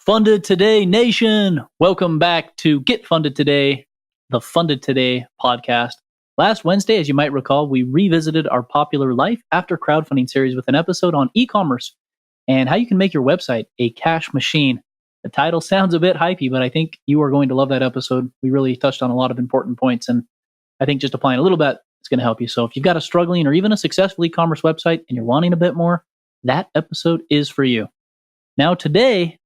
Funded Today Nation, welcome back to Get Funded Today, the Funded Today podcast. Last Wednesday, as you might recall, we revisited our popular Life After Crowdfunding series with an episode on e-commerce and how you can make your website a cash machine. The title sounds a bit hypey, but I think you are going to love that episode. We really touched on a lot of important points, and I think just applying a little bit is going to help you. So if you've got a struggling or even a successful e-commerce website and you're wanting a bit more, that episode is for you. Now today,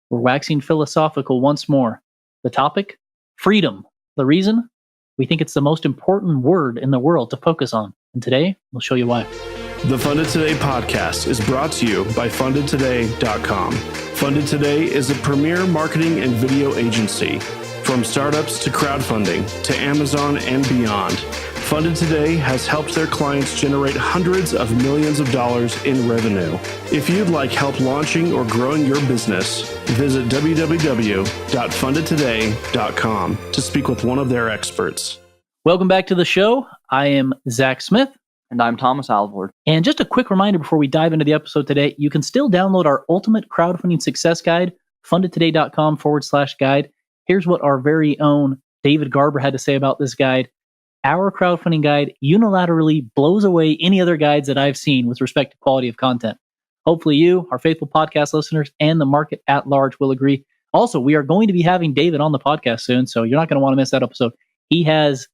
we're waxing philosophical once more. The topic? Freedom. The reason? We think it's the most important word in the world to focus on. And today, we'll show you why. The Funded Today podcast is brought to you by fundedtoday.com. Funded Today is a premier marketing and video agency. From startups to crowdfunding to Amazon and beyond, Funded Today has helped their clients generate hundreds of millions of dollars in revenue. If you'd like help launching or growing your business, visit www.fundedtoday.com to speak with one of their experts. Welcome back to the show. I am Zach Smith. And I'm Thomas Alvord. And just a quick reminder before we dive into the episode today, you can still download our ultimate crowdfunding success guide, fundedtoday.com/guide. Here's what our very own David Garber had to say about this guide. Our crowdfunding guide unilaterally blows away any other guides that I've seen with respect to quality of content. Hopefully you, our faithful podcast listeners, and the market at large will agree. Also, we are going to be having David on the podcast soon, so you're not going to want to miss that episode. He has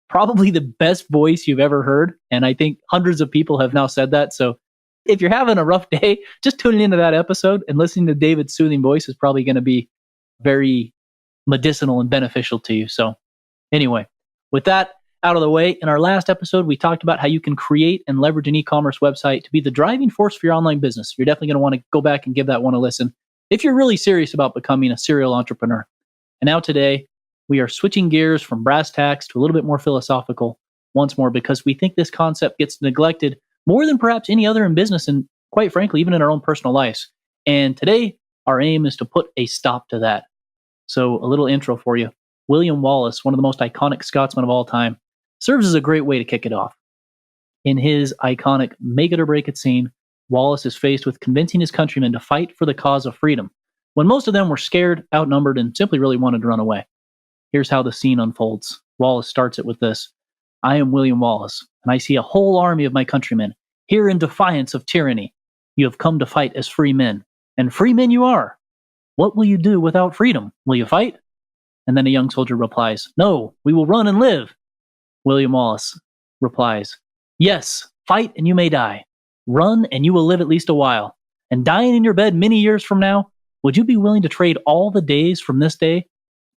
probably the best voice you've ever heard, and I think hundreds of people have now said that. So if you're having a rough day, just tuning into that episode and listening to David's soothing voice is probably going to be very medicinal and beneficial to you. So anyway, with that out of the way, in our last episode, we talked about how you can create and leverage an e-commerce website to be the driving force for your online business. You're definitely going to want to go back and give that one a listen if you're really serious about becoming a serial entrepreneur. And now today, we are switching gears from brass tacks to a little bit more philosophical once more because we think this concept gets neglected more than perhaps any other in business and, quite frankly, even in our own personal lives. And today, our aim is to put a stop to that. So a little intro for you. William Wallace, one of the most iconic Scotsmen of all time, serves as a great way to kick it off. In his iconic Make It or Break It scene, Wallace is faced with convincing his countrymen to fight for the cause of freedom, when most of them were scared, outnumbered, and simply really wanted to run away. Here's how the scene unfolds. Wallace starts it with this. I am William Wallace, and I see a whole army of my countrymen, here in defiance of tyranny. You have come to fight as free men, and free men you are. What will you do without freedom? Will you fight? And then a young soldier replies, no, we will run and live. William Wallace replies, yes, fight and you may die. Run and you will live at least a while. And dying in your bed many years from now, would you be willing to trade all the days from this day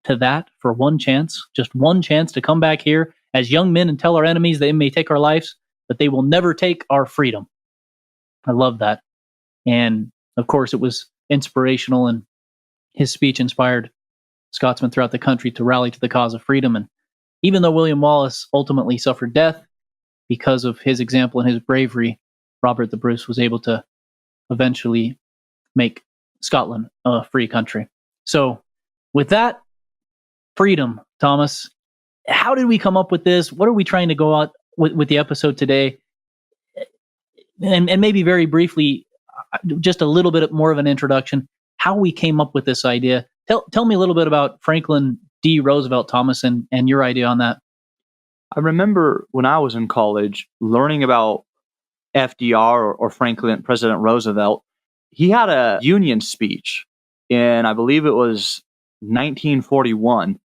to that for one chance, just one chance to come back here as young men and tell our enemies they may take our lives, but they will never take our freedom? I love that. And of course, it was inspirational, and his speech inspired Scotsmen throughout the country to rally to the cause of freedom. And even though William Wallace ultimately suffered death because of his example and his bravery, Robert the Bruce was able to eventually make Scotland a free country. So with that, freedom, Thomas, how did we come up with this? What are we trying to go out with the episode today? And maybe very briefly, just a little bit more of an introduction, how we came up with this idea. Tell me a little bit about Franklin D. Roosevelt, Thomas, and your idea on that. I remember when I was in college learning about FDR or Franklin, President Roosevelt. He had a Union speech in, I believe it was 1941.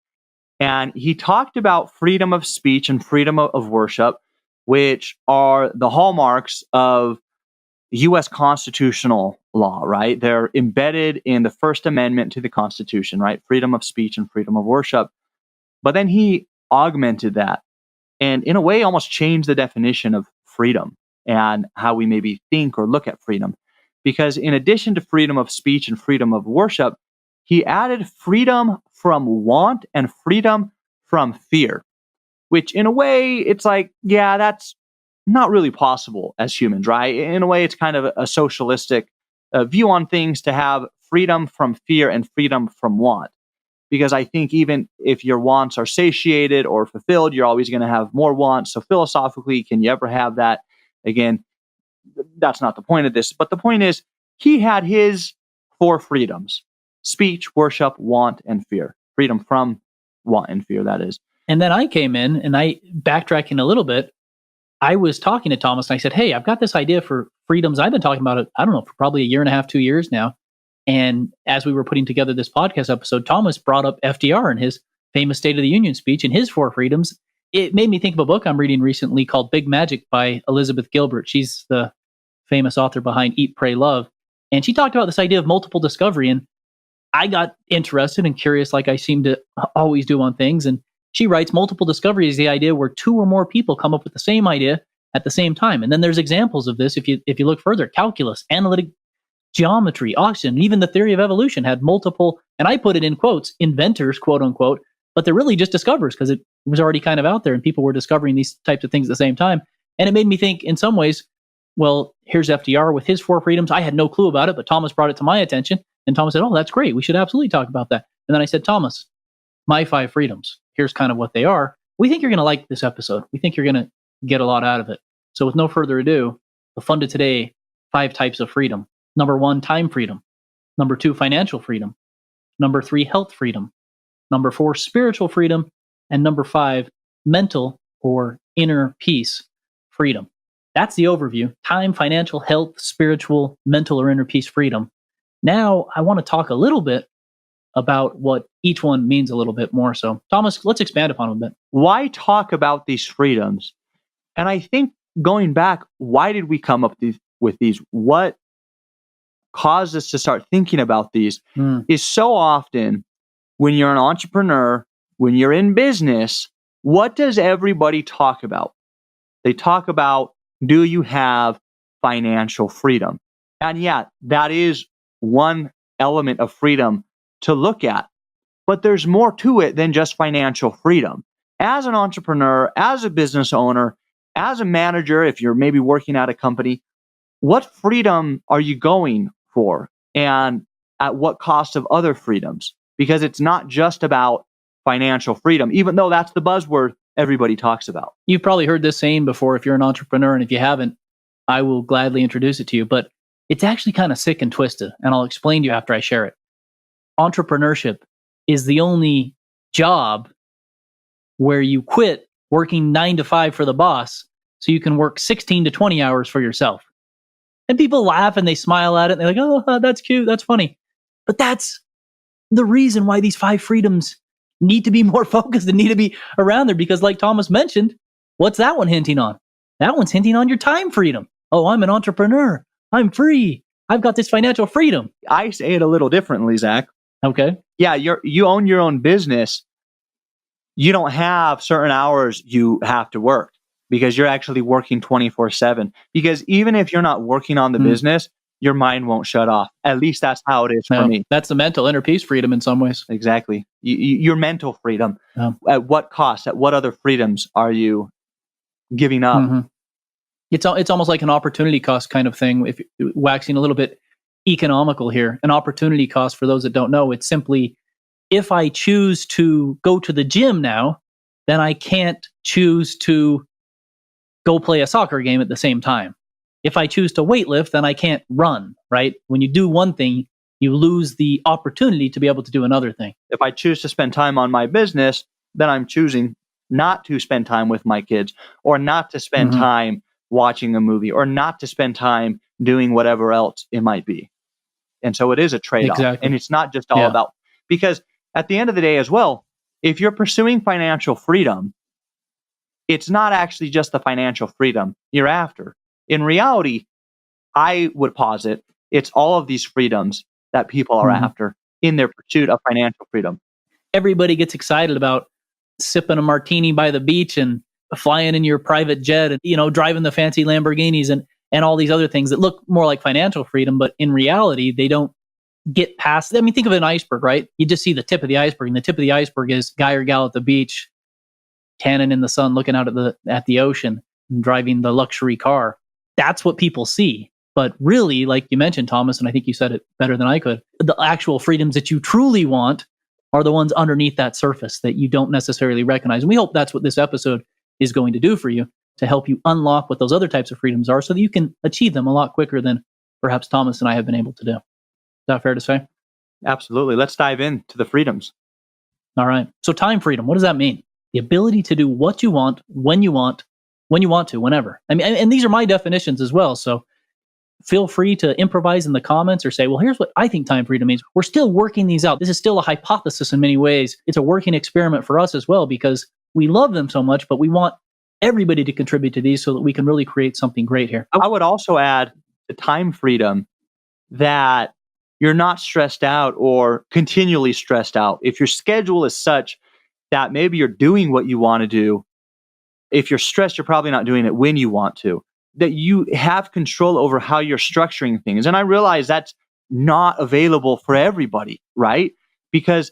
And he talked about freedom of speech and freedom of worship, which are the hallmarks of U.S. constitutional law, right? They're embedded in the First Amendment to the Constitution, right? Freedom of speech and freedom of worship. But then he augmented that and in a way almost changed the definition of freedom and how we maybe think or look at freedom. Because in addition to freedom of speech and freedom of worship, he added freedom from want and freedom from fear, which in a way, it's like, yeah, that's not really possible as humans, right? In a way, it's kind of a socialistic view on things to have freedom from fear and freedom from want. Because I think even if your wants are satiated or fulfilled, you're always going to have more wants. So philosophically, can you ever have that? Again, that's not the point of this. But the point is, he had his four freedoms. speech, worship, want, and fear. Freedom from want and fear, that is. And then I came in and backtracking a little bit, I was talking to Thomas and I said, hey, I've got this idea for freedoms. I've been talking about it, I don't know, for probably a year and a half, 2 years now. And as we were putting together this podcast episode, Thomas brought up FDR in his famous State of the Union speech and his 4 freedoms. It made me think of a book I'm reading recently called Big Magic by Elizabeth Gilbert. She's the famous author behind Eat, Pray, Love. And she talked about this idea of multiple discovery. And I got interested and curious like I seem to always do on things. And she writes multiple discovery is the idea where 2 or more people come up with the same idea at the same time. And then there's examples of this if you look further. Calculus, analytic geometry, oxygen, even the theory of evolution had multiple, and I put it in quotes, inventors, quote unquote, but they're really just discoverers because it was already kind of out there and people were discovering these types of things at the same time. And it made me think in some ways, well, here's FDR with his 4 freedoms. I had no clue about it, but Thomas brought it to my attention. And Thomas said, oh, that's great. We should absolutely talk about that. And then I said, Thomas, my 5 freedoms, here's kind of what they are. We think you're going to like this episode. We think you're going to get a lot out of it. So with no further ado, the Funded Today 5 types of freedom. Number 1, time freedom. Number 2, financial freedom. Number 3, health freedom. Number 4, spiritual freedom. And number 5, mental or inner peace freedom. That's the overview. Time, financial, health, spiritual, mental, or inner peace freedom. Now, I want to talk a little bit about what each one means a little bit more. So, Thomas, let's expand upon them a bit. Why talk about these freedoms? And I think going back, why did we come up with these? What caused us to start thinking about these is so often when you're an entrepreneur, when you're in business, what does everybody talk about? They talk about, do you have financial freedom? And yeah, that is one element of freedom to look at. But there's more to it than just financial freedom. As an entrepreneur, as a business owner, as a manager, if you're maybe working at a company, what freedom are you going for? And at what cost of other freedoms? Because it's not just about financial freedom, even though that's the buzzword everybody talks about. You've probably heard this saying before if you're an entrepreneur, and if you haven't, I will gladly introduce it to you. But it's actually kind of sick and twisted, and I'll explain to you after I share it. Entrepreneurship is the only job where you quit working 9 to 5 for the boss so you can work 16 to 20 hours for yourself. And people laugh and they smile at it and they're like, oh, that's cute, that's funny. But that's the reason why these 5 freedoms need to be more focused and need to be around there, because like Thomas mentioned, what's that one hinting on? That one's hinting on your time freedom. Oh, I'm an entrepreneur. I'm free. I've got this financial freedom. I say it a little differently, Zach. Okay. Yeah, you own your own business. You don't have certain hours you have to work because you're actually working 24/7. Because even if you're not working on the business, your mind won't shut off. At least that's how it is for me. That's the mental inner peace freedom in some ways. Exactly. Your mental freedom. At what cost? At what other freedoms are you giving up? Mm-hmm. It's almost like an opportunity cost kind of thing. If waxing a little bit economical here, an opportunity cost, for those that don't know, it's simply, if I choose to go to the gym now, then I can't choose to go play a soccer game at the same time. If I choose to weightlift, then I can't run, right? When you do one thing, you lose the opportunity to be able to do another thing. If I choose to spend time on my business, then I'm choosing not to spend time with my kids, or not to spend time watching a movie, or not to spend time doing whatever else it might be. And so it is a trade-off. Exactly. And it's not just all about, because at the end of the day as well, if you're pursuing financial freedom, it's not actually just the financial freedom you're after. In reality, I would posit it's all of these freedoms that people are after in their pursuit of financial freedom. Everybody gets excited about sipping a martini by the beach and flying in your private jet and, driving the fancy Lamborghinis and all these other things that look more like financial freedom, but in reality, they don't get past. I mean, think of an iceberg, right? You just see the tip of the iceberg, and the tip of the iceberg is guy or gal at the beach, tanning in the sun, looking out at the ocean, and driving the luxury car. That's what people see. But really, like you mentioned, Thomas, and I think you said it better than I could, the actual freedoms that you truly want are the ones underneath that surface that you don't necessarily recognize. And we hope that's what this episode is going to do for you, to help you unlock what those other types of freedoms are so that you can achieve them a lot quicker than perhaps Thomas and I have been able to do. Is that fair to say? Absolutely. Let's dive into the freedoms. All right. So time freedom, what does that mean? The ability to do what you want, when you want to, whenever. I mean, and these are my definitions as well. So feel free to improvise in the comments or say, well, here's what I think time freedom means. We're still working these out. This is still a hypothesis in many ways. It's a working experiment for us as well because we love them so much, but we want everybody to contribute to these so that we can really create something great here. I would also add the time freedom that you're not stressed out or continually stressed out. If your schedule is such that maybe you're doing what you want to do, if you're stressed, you're probably not doing it when you want to. That you have control over how you're structuring things. And I realize that's not available for everybody, right? Because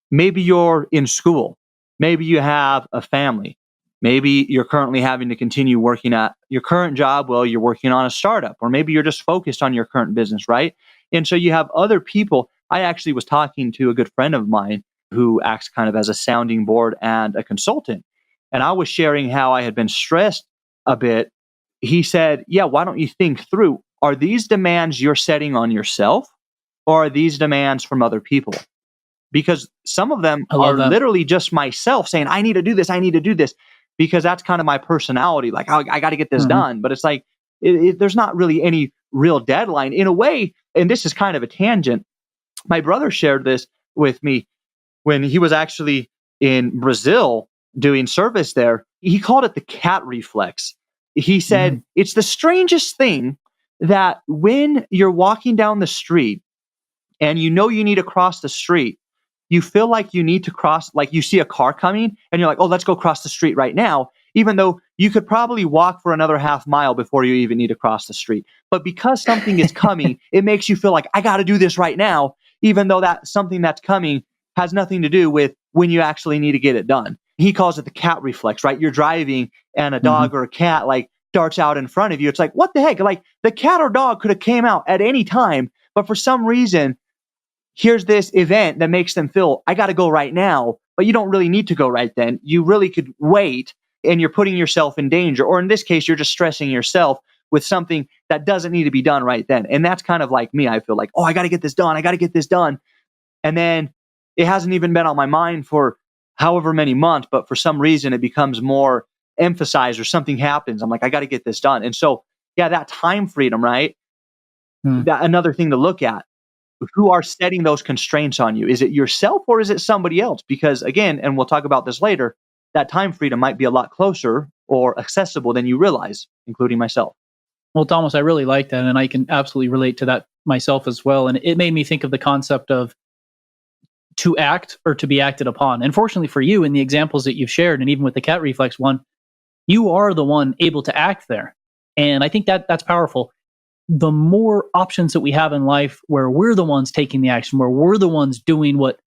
maybe you're in school, maybe you have a family, maybe you're currently having to continue working at your current job while you're working on a startup, or maybe you're just focused on your current business, right? And so you have other people. I actually was talking to a good friend of mine who acts kind of as a sounding board and a consultant. And I was sharing how I had been stressed a bit. He said, yeah, why don't you think through, are these demands you're setting on yourself or are these demands from other people? Because some of them are literally just myself saying, I need to do this, because that's kind of my personality. Like, I got to get this done. But it's like, there's not really any real deadline in a way. And this is kind of a tangent. My brother shared this with me when he was actually in Brazil doing service there. He called it the cat reflex. He said, it's the strangest thing that when you're walking down the street and you know you need to cross the street, you feel like you need to cross, like you see a car coming and you're like, oh, let's go cross the street right now, even though you could probably walk for another half mile before you even need to cross the street. But because something is coming, it makes you feel like I got to do this right now, even though that something that's coming has nothing to do with when you actually need to get it done. He calls it the cat reflex, right? You're driving and a dog or a cat like darts out in front of you. It's like, what the heck? Like the cat or dog could have came out at any time, but for some reason, here's this event that makes them feel, I got to go right now, but you don't really need to go right then. You really could wait, and you're putting yourself in danger. Or in this case, you're just stressing yourself with something that doesn't need to be done right then. And that's kind of like me. I feel like, oh, I got to get this done. And then it hasn't even been on my mind for however many months, but for some reason it becomes more emphasized or something happens. I'm like, I got to get this done. And so, yeah, that time freedom, right? That another thing to look at. Who are setting those constraints on you? Is it yourself or is it somebody else? Because again, and we'll talk about this later, that time freedom might be a lot closer or accessible than you realize, including myself. Well, Thomas, I really like that. And I can absolutely relate to that myself as well. And it made me think of the concept of to act or to be acted upon. And fortunately for you, in the examples that you've shared, and even with the cat reflex one, you are the one able to act there. And I think that that's powerful. The more options that we have in life where we're the ones taking the action, where we're the ones doing what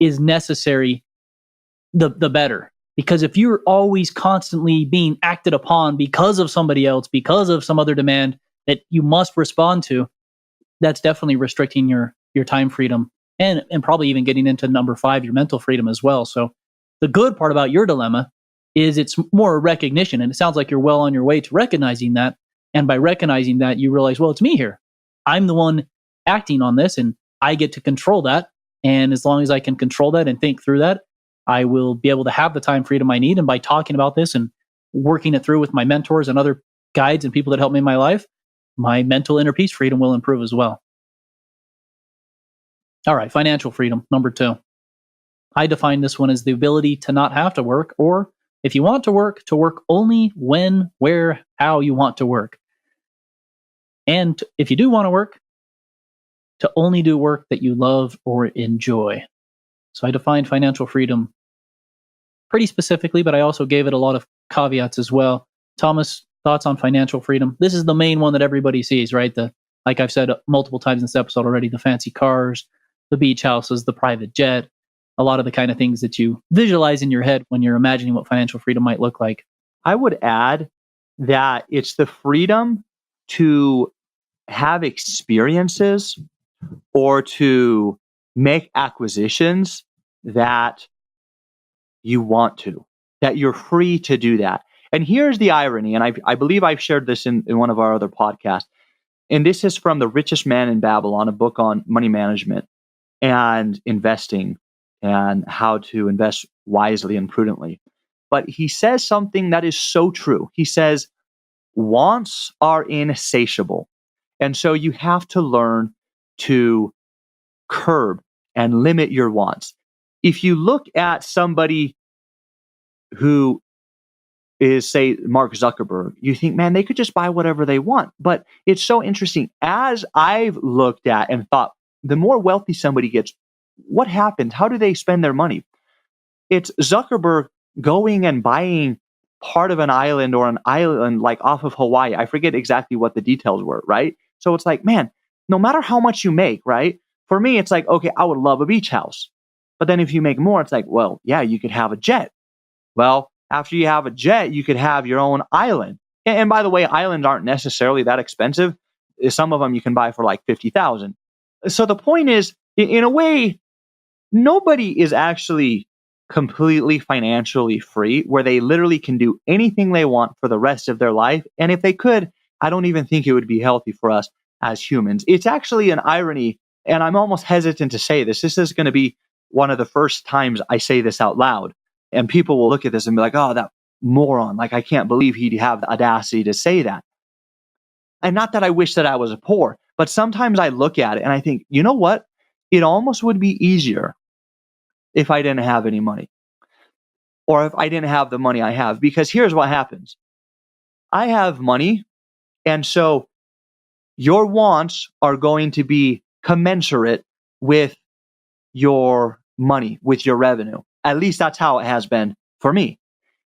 is necessary, the better. Because if you're always constantly being acted upon because of somebody else, because of some other demand that you must respond to, that's definitely restricting your time freedom and probably even getting into number 5, your mental freedom as well. So the good part about your dilemma is it's more recognition. And it sounds like you're well on your way to recognizing that. And by recognizing that, you realize, well, it's me here. I'm the one acting on this and I get to control that. And as long as I can control that and think through that, I will be able to have the time freedom I need. And by talking about this and working it through with my mentors and other guides and people that help me in my life, my mental inner peace freedom will improve as well. All right, financial freedom, number 2. I define this one as the ability to not have to work, or if you want to work only when, where, how you want to work. And if you do want to work, to only do work that you love or enjoy. So I defined financial freedom pretty specifically, but I also gave it a lot of caveats as well. Thomas, thoughts on financial freedom? This is the main one that everybody sees, right? Like I've said multiple times in this episode already, the fancy cars, the beach houses, the private jet, a lot of the kind of things that you visualize in your head when you're imagining what financial freedom might look like. I would add that it's the freedom to have experiences or to make acquisitions that you want to, that you're free to do that. And here's the irony, and I believe I've shared this in one of our other podcasts, and this is from The Richest Man in Babylon, a book on money management. and investing and how to invest wisely and prudently. But he says something that is so true. He says, wants are insatiable. And so you have to learn to curb and limit your wants. If you look at somebody who is, say, Mark Zuckerberg, you think, man, they could just buy whatever they want. But it's so interesting. As I've looked at and thought, the more wealthy somebody gets, what happens? How do they spend their money? It's Zuckerberg going and buying part of an island or an island like off of Hawaii. I forget exactly what the details were, right? So it's like, man, no matter how much you make, right? For me, it's like, okay, I would love a beach house. But then if you make more, it's like, well, yeah, you could have a jet. Well, after you have a jet, you could have your own island. And by the way, islands aren't necessarily that expensive. Some of them you can buy for like $50,000. So the point is, in a way, nobody is actually completely financially free, where they literally can do anything they want for the rest of their life. And if they could, I don't even think it would be healthy for us as humans. It's actually an irony, and I'm almost hesitant to say this. This is going to be one of the first times I say this out loud. And people will look at this and be like, oh, that moron. Like, I can't believe he'd have the audacity to say that. And not that I wish that I was poor, but sometimes I look at it and I think, you know what? It almost would be easier if I didn't have any money, or if I didn't have the money I have. Because here's what happens. I have money, and so your wants are going to be commensurate with your money, with your revenue. At least that's how it has been for me.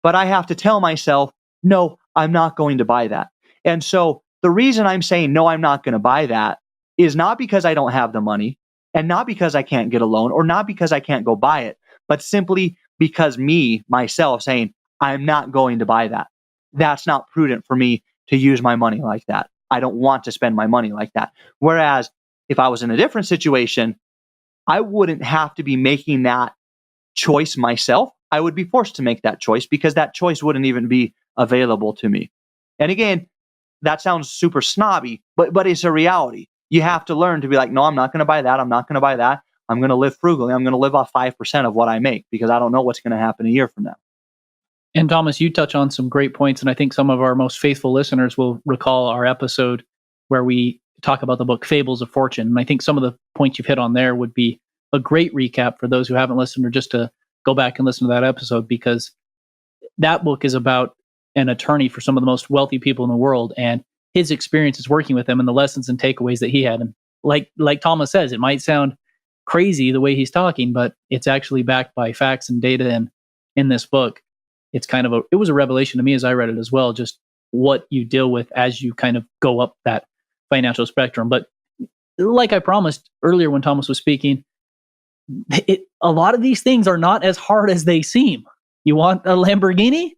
But I have to tell myself, no, I'm not going to buy that. And so the reason I'm saying, no, I'm not going to buy that is not because I don't have the money, and not because I can't get a loan, or not because I can't go buy it, but simply because myself saying, I'm not going to buy that. That's not prudent for me to use my money like that. I don't want to spend my money like that. Whereas if I was in a different situation, I wouldn't have to be making that choice myself. I would be forced to make that choice because that choice wouldn't even be available to me. And again, that sounds super snobby, but it's a reality. You have to learn to be like, no, I'm not going to buy that. I'm not going to buy that. I'm going to live frugally. I'm going to live off 5% of what I make because I don't know what's going to happen a year from now. And Thomas, you touch on some great points, and I think some of our most faithful listeners will recall our episode where we talk about the book Fables of Fortune. And I think some of the points you've hit on there would be a great recap for those who haven't listened, or just to go back and listen to that episode, because that book is about an attorney for some of the most wealthy people in the world and his experiences working with them and the lessons and takeaways that he had. And like Thomas says, it might sound crazy the way he's talking, but it's actually backed by facts and data. And in this book, it's it was a revelation to me as I read it as well, just what you deal with as you kind of go up that financial spectrum. But like I promised earlier when Thomas was speaking, a lot of these things are not as hard as they seem. You want a Lamborghini?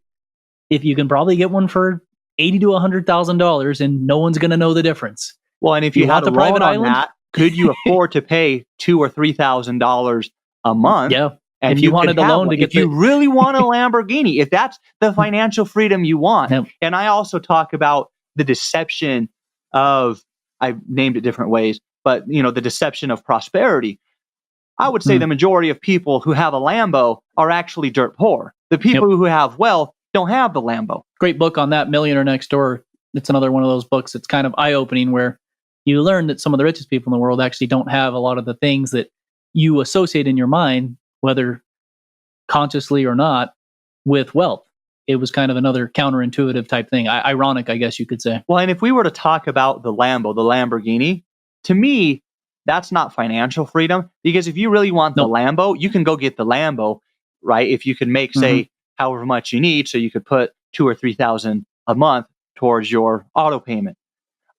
If you can probably get one for $80,000 to $100,000, and no one's going to know the difference. Well, and if you had a private island, that, could you afford to pay $2,000 or $3,000 a month? Yeah. And if you wanted a loan to get, if you really want a Lamborghini, if that's the financial freedom you want. Yep. And I also talk about the deception of, I've named it different ways, but the deception of prosperity. I would say the majority of people who have a Lambo are actually dirt poor. The people who have wealth don't have the Lambo. Great book on that, Millionaire Next Door. It's another one of those books that's kind of eye-opening, where you learn that some of the richest people in the world actually don't have a lot of the things that you associate in your mind, whether consciously or not, with wealth. It was kind of another counterintuitive type thing. Ironic, I guess you could say. Well, and if we were to talk about the Lamborghini, to me, that's not financial freedom, because if you really want the Lambo, you can go get the Lambo, right? If you can make, say, however much you need, so you could put $2,000 or $3,000 a month towards your auto payment.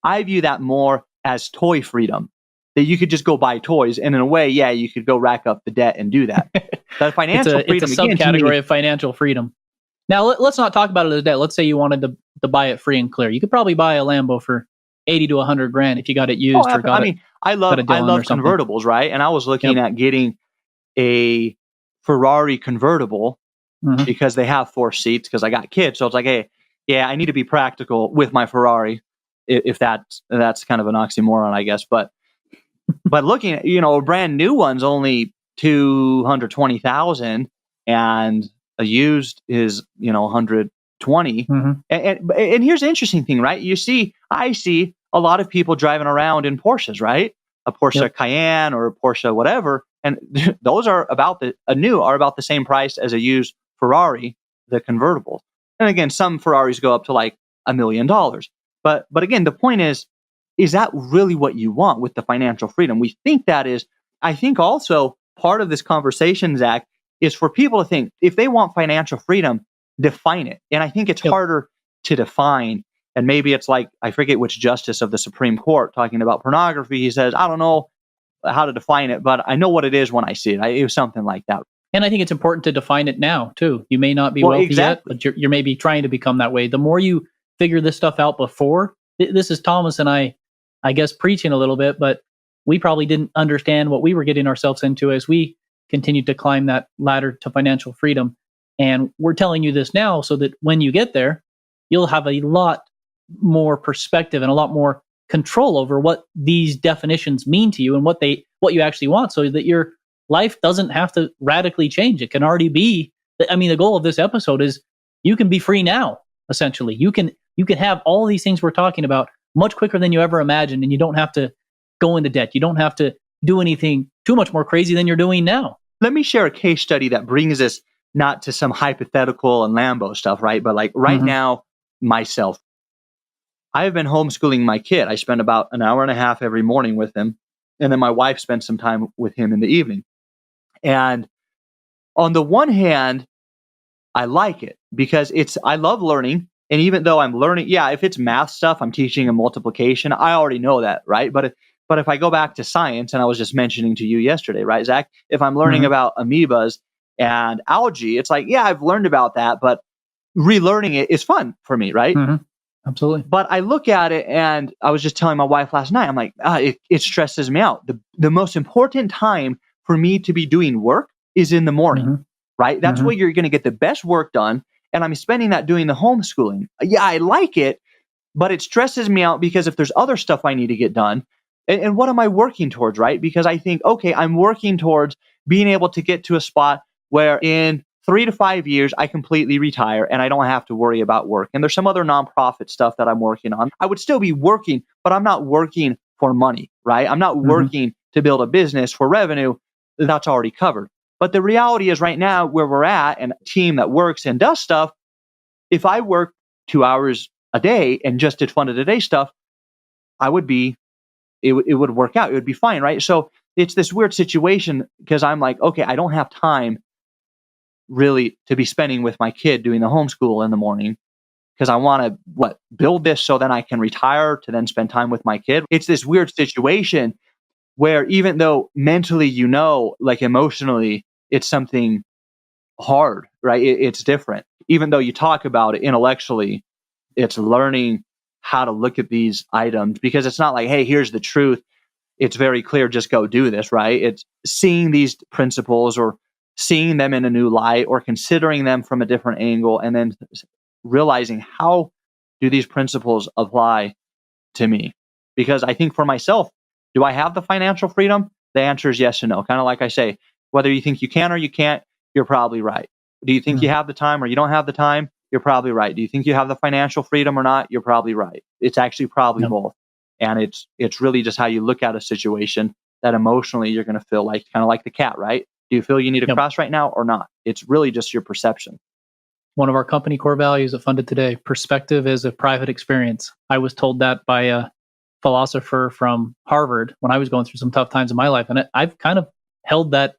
I view that more as toy freedom, that you could just go buy toys, and in a way, yeah, you could go rack up the debt and do that. But financial freedom, it's a subcategory of financial freedom. Now, let's not talk about it as debt. Let's say you wanted to buy it free and clear. You could probably buy a Lambo for $80,000 to $100,000 if you got it used. I love convertibles, right? And I was looking at getting a Ferrari convertible because they have 4 seats, because I got kids. So it's like, hey, yeah, I need to be practical with my Ferrari, if that's kind of an oxymoron, I guess. But But looking at, a brand new one's only 220,000 and a used is, 120. Mm-hmm. And here's the interesting thing, right? I see a lot of people driving around in Porsches, right? A Porsche Cayenne or a Porsche whatever. And those are about the same price as a used Ferrari, the convertible. And again, some Ferraris go up to like $1 million. But again, the point is that really what you want with the financial freedom? We think that is. I think also part of this conversation, Zach, is for people to think if they want financial freedom, define it. And I think it's harder to define. And maybe it's like, I forget which justice of the Supreme Court talking about pornography. He says, I don't know how to define it, but I know what it is when I see it. It was something like that. And I think it's important to define it now, too. You may not be wealthy yet, but you're maybe trying to become that way. The more you figure this stuff out before, this is Thomas and I guess, preaching a little bit, but we probably didn't understand what we were getting ourselves into as we continued to climb that ladder to financial freedom. And we're telling you this now so that when you get there, you'll have a lot more perspective and a lot more control over what these definitions mean to you and what you actually want, so that your life doesn't have to radically change. It can already be, the goal of this episode is you can be free now, essentially. You can have all these things we're talking about much quicker than you ever imagined, and you don't have to go into debt. You don't have to do anything too much more crazy than you're doing now. Let me share a case study that brings us not to some hypothetical and Lambo stuff, right? But like right now, myself, I have been homeschooling my kid. I spend about an hour and a half every morning with him. And then my wife spends some time with him in the evening. And on the one hand, I like it because I love learning. And even though I'm learning, if it's math stuff, I'm teaching a multiplication. I already know that, right? But if I go back to science, and I was just mentioning to you yesterday, right, Zach? If I'm learning about amoebas and algae, it's like, I've learned about that, but relearning it is fun for me, right? Absolutely. But I look at it, and I was just telling my wife last night, I'm like, it stresses me out. The most important time for me to be doing work is in the morning, right? That's where you're going to get the best work done. And I'm spending that doing the homeschooling. I like it, but it stresses me out because if there's other stuff I need to get done, and what am I working towards, right? Because I think, okay, I'm working towards being able to get to a spot where in 3 to 5 years, I completely retire and I don't have to worry about work. And there's some other nonprofit stuff that I'm working on. I would still be working, but I'm not working for money, right? I'm not working to build a business for revenue. That's already covered. But the reality is right now where we're at, and a team that works and does stuff, if I work 2 hours a day and just did Funded Today stuff, it would work out. It would be fine, right? So it's this weird situation because I'm like, okay, I don't have time really to be spending with my kid doing the homeschool in the morning because I want to build this so then I can retire to then spend time with my kid. It's this weird situation where even though mentally, like emotionally, it's something hard, right? It's different. Even though you talk about it intellectually, it's learning how to look at these items because it's not like, hey, here's the truth. It's very clear, just go do this, right? It's seeing these principles or seeing them in a new light or considering them from a different angle and then realizing how do these principles apply to me? Because I think for myself, do I have the financial freedom? The answer is yes and no. Kind of like I say, whether you think you can or you can't, you're probably right. Do you think you have the time or you don't have the time? You're probably right. Do you think you have the financial freedom or not? You're probably right. It's actually probably both. And it's really just how you look at a situation that emotionally you're going to feel like, kind of like the cat, right? Do you feel you need a cross right now or not? It's really just your perception. One of our company core values at Funded Today, perspective is a private experience. I was told that by a philosopher from Harvard when I was going through some tough times in my life. And I've kind of held that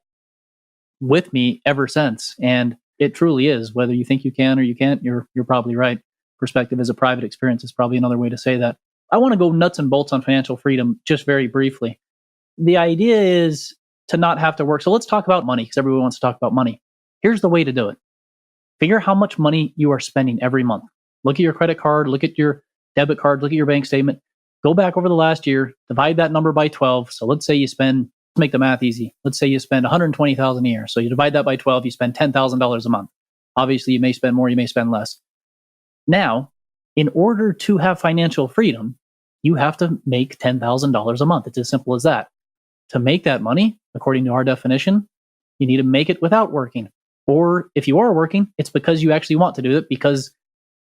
with me ever since. And it truly is. Whether you think you can or you can't, you're probably right. Perspective is a private experience is probably another way to say that. I want to go nuts and bolts on financial freedom just very briefly. The idea is to not have to work. So let's talk about money because everyone wants to talk about money. Here's the way to do it. Figure how much money you are spending every month. Look at your credit card, look at your debit card, look at your bank statement. Go back over the last year, divide that number by 12. So let's say you spend, let's make the math easy. Let's say you spend $120,000 a year. So you divide that by 12, you spend $10,000 a month. Obviously, you may spend more, you may spend less. Now, in order to have financial freedom, you have to make $10,000 a month. It's as simple as that. to make that money, according to our definition, you need to make it without working. Or if you are working, it's because you actually want to do it because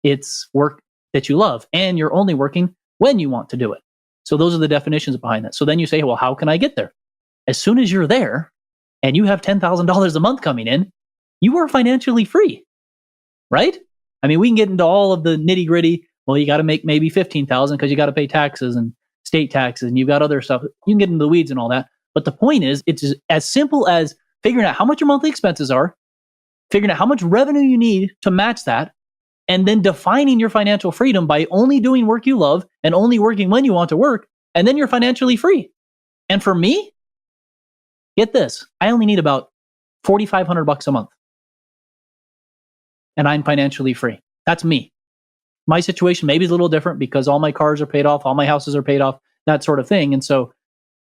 it's work that you love and you're only working when you want to do it. So those are the definitions behind that. So then you say, well, how can I get there? As soon as you're there and you have $10,000 a month coming in, you are financially free, right? I mean, we can get into all of the nitty gritty. Well, you got to make maybe 15,000 because you got to pay taxes and state taxes and you've got other stuff. You can get into the weeds and all that. But the point is, it's as simple as figuring out how much your monthly expenses are, figuring out how much revenue you need to match that, and then defining your financial freedom by only doing work you love and only working when you want to work, and then you're financially free. And for me, get this, I only need about $4,500 a month. And I'm financially free. That's me. My situation maybe is a little different because all my cars are paid off, all my houses are paid off, that sort of thing. And so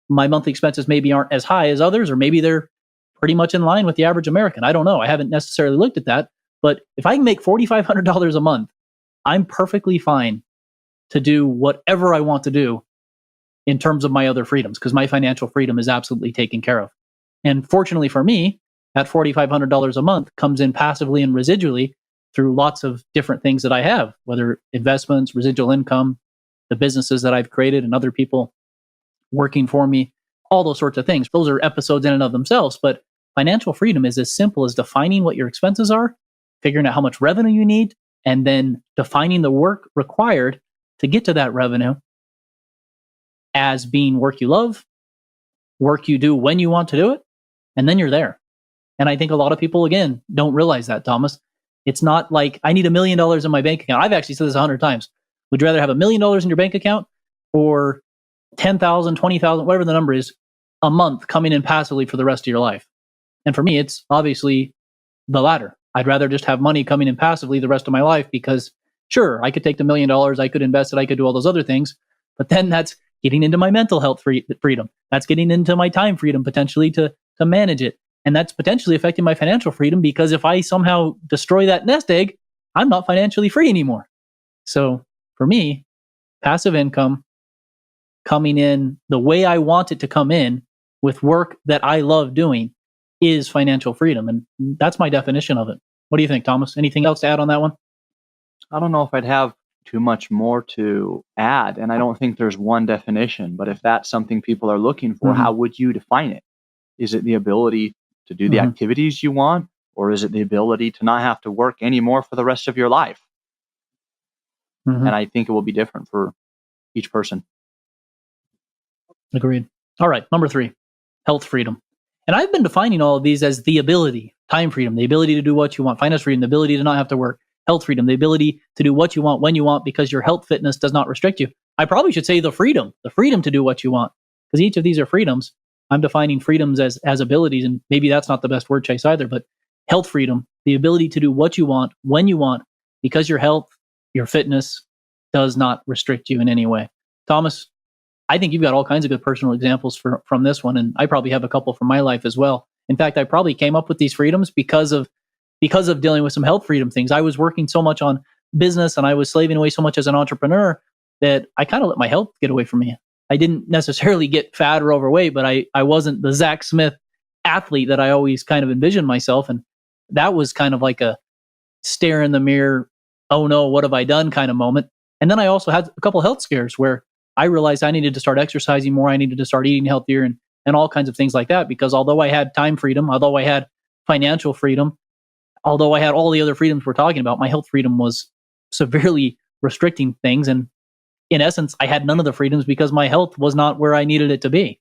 my monthly expenses maybe aren't as high as others, or maybe they're pretty much in line with the average American. I don't know. I haven't necessarily looked at that. But if I can make $4,500 a month, I'm perfectly fine to do whatever I want to do in terms of my other freedoms, because my financial freedom is absolutely taken care of. And fortunately for me, that $4,500 a month comes in passively and residually through lots of different things that I have, whether investments, residual income, the businesses that I've created and other people working for me, all those sorts of things. Those are episodes in and of themselves, but financial freedom is as simple as defining what your expenses are, figuring out how much revenue you need, and then defining the work required to get to that revenue as being work you love, work you do when you want to do it, and then you're there. And I think a lot of people, again, don't realize that, Thomas. It's not like I need $1 million in my bank account. I've actually said this 100 times. Would you rather have $1 million in your bank account or 10,000, 20,000, whatever the number is, a month coming in passively for the rest of your life? And for me, it's obviously the latter. I'd rather just have money coming in passively the rest of my life because, sure, I could take the $1 million, I could invest it, I could do all those other things, but then that's getting into my mental health freedom. That's getting into my time freedom potentially to manage it. And that's potentially affecting my financial freedom because if I somehow destroy that nest egg, I'm not financially free anymore. So for me, passive income coming in the way I want it to come in with work that I love doing is financial freedom. And that's my definition of it. What do you think, Thomas? Anything else to add on that one? I don't know if I'd have too much more to add. And I don't think there's one definition, but if that's something people are looking for, how would you define it? Is it the ability to do the activities you want, or is it the ability to not have to work anymore for the rest of your life? And I think it will be different for each person. Agreed. All right, number 3, health freedom. And I've been defining all of these as the ability, time freedom, the ability to do what you want, finance freedom, the ability to not have to work, health freedom, the ability to do what you want when you want because your health fitness does not restrict you. I probably should say the freedom to do what you want, because each of these are freedoms. I'm defining freedoms as abilities, and maybe that's not the best word choice either, but health freedom, the ability to do what you want, when you want, because your health, your fitness does not restrict you in any way. Thomas, I think you've got all kinds of good personal examples from this one, and I probably have a couple from my life as well. In fact, I probably came up with these freedoms because of dealing with some health freedom things. I was working so much on business and I was slaving away so much as an entrepreneur that I kind of let my health get away from me. I didn't necessarily get fat or overweight, but I wasn't the Zach Smith athlete that I always kind of envisioned myself. And that was kind of like a stare in the mirror, oh no, what have I done kind of moment. And then I also had a couple health scares where I realized I needed to start exercising more. I needed to start eating healthier and all kinds of things like that. Because although I had time freedom, although I had financial freedom, although I had all the other freedoms we're talking about, my health freedom was severely restricting things. And in essence, I had none of the freedoms because my health was not where I needed it to be.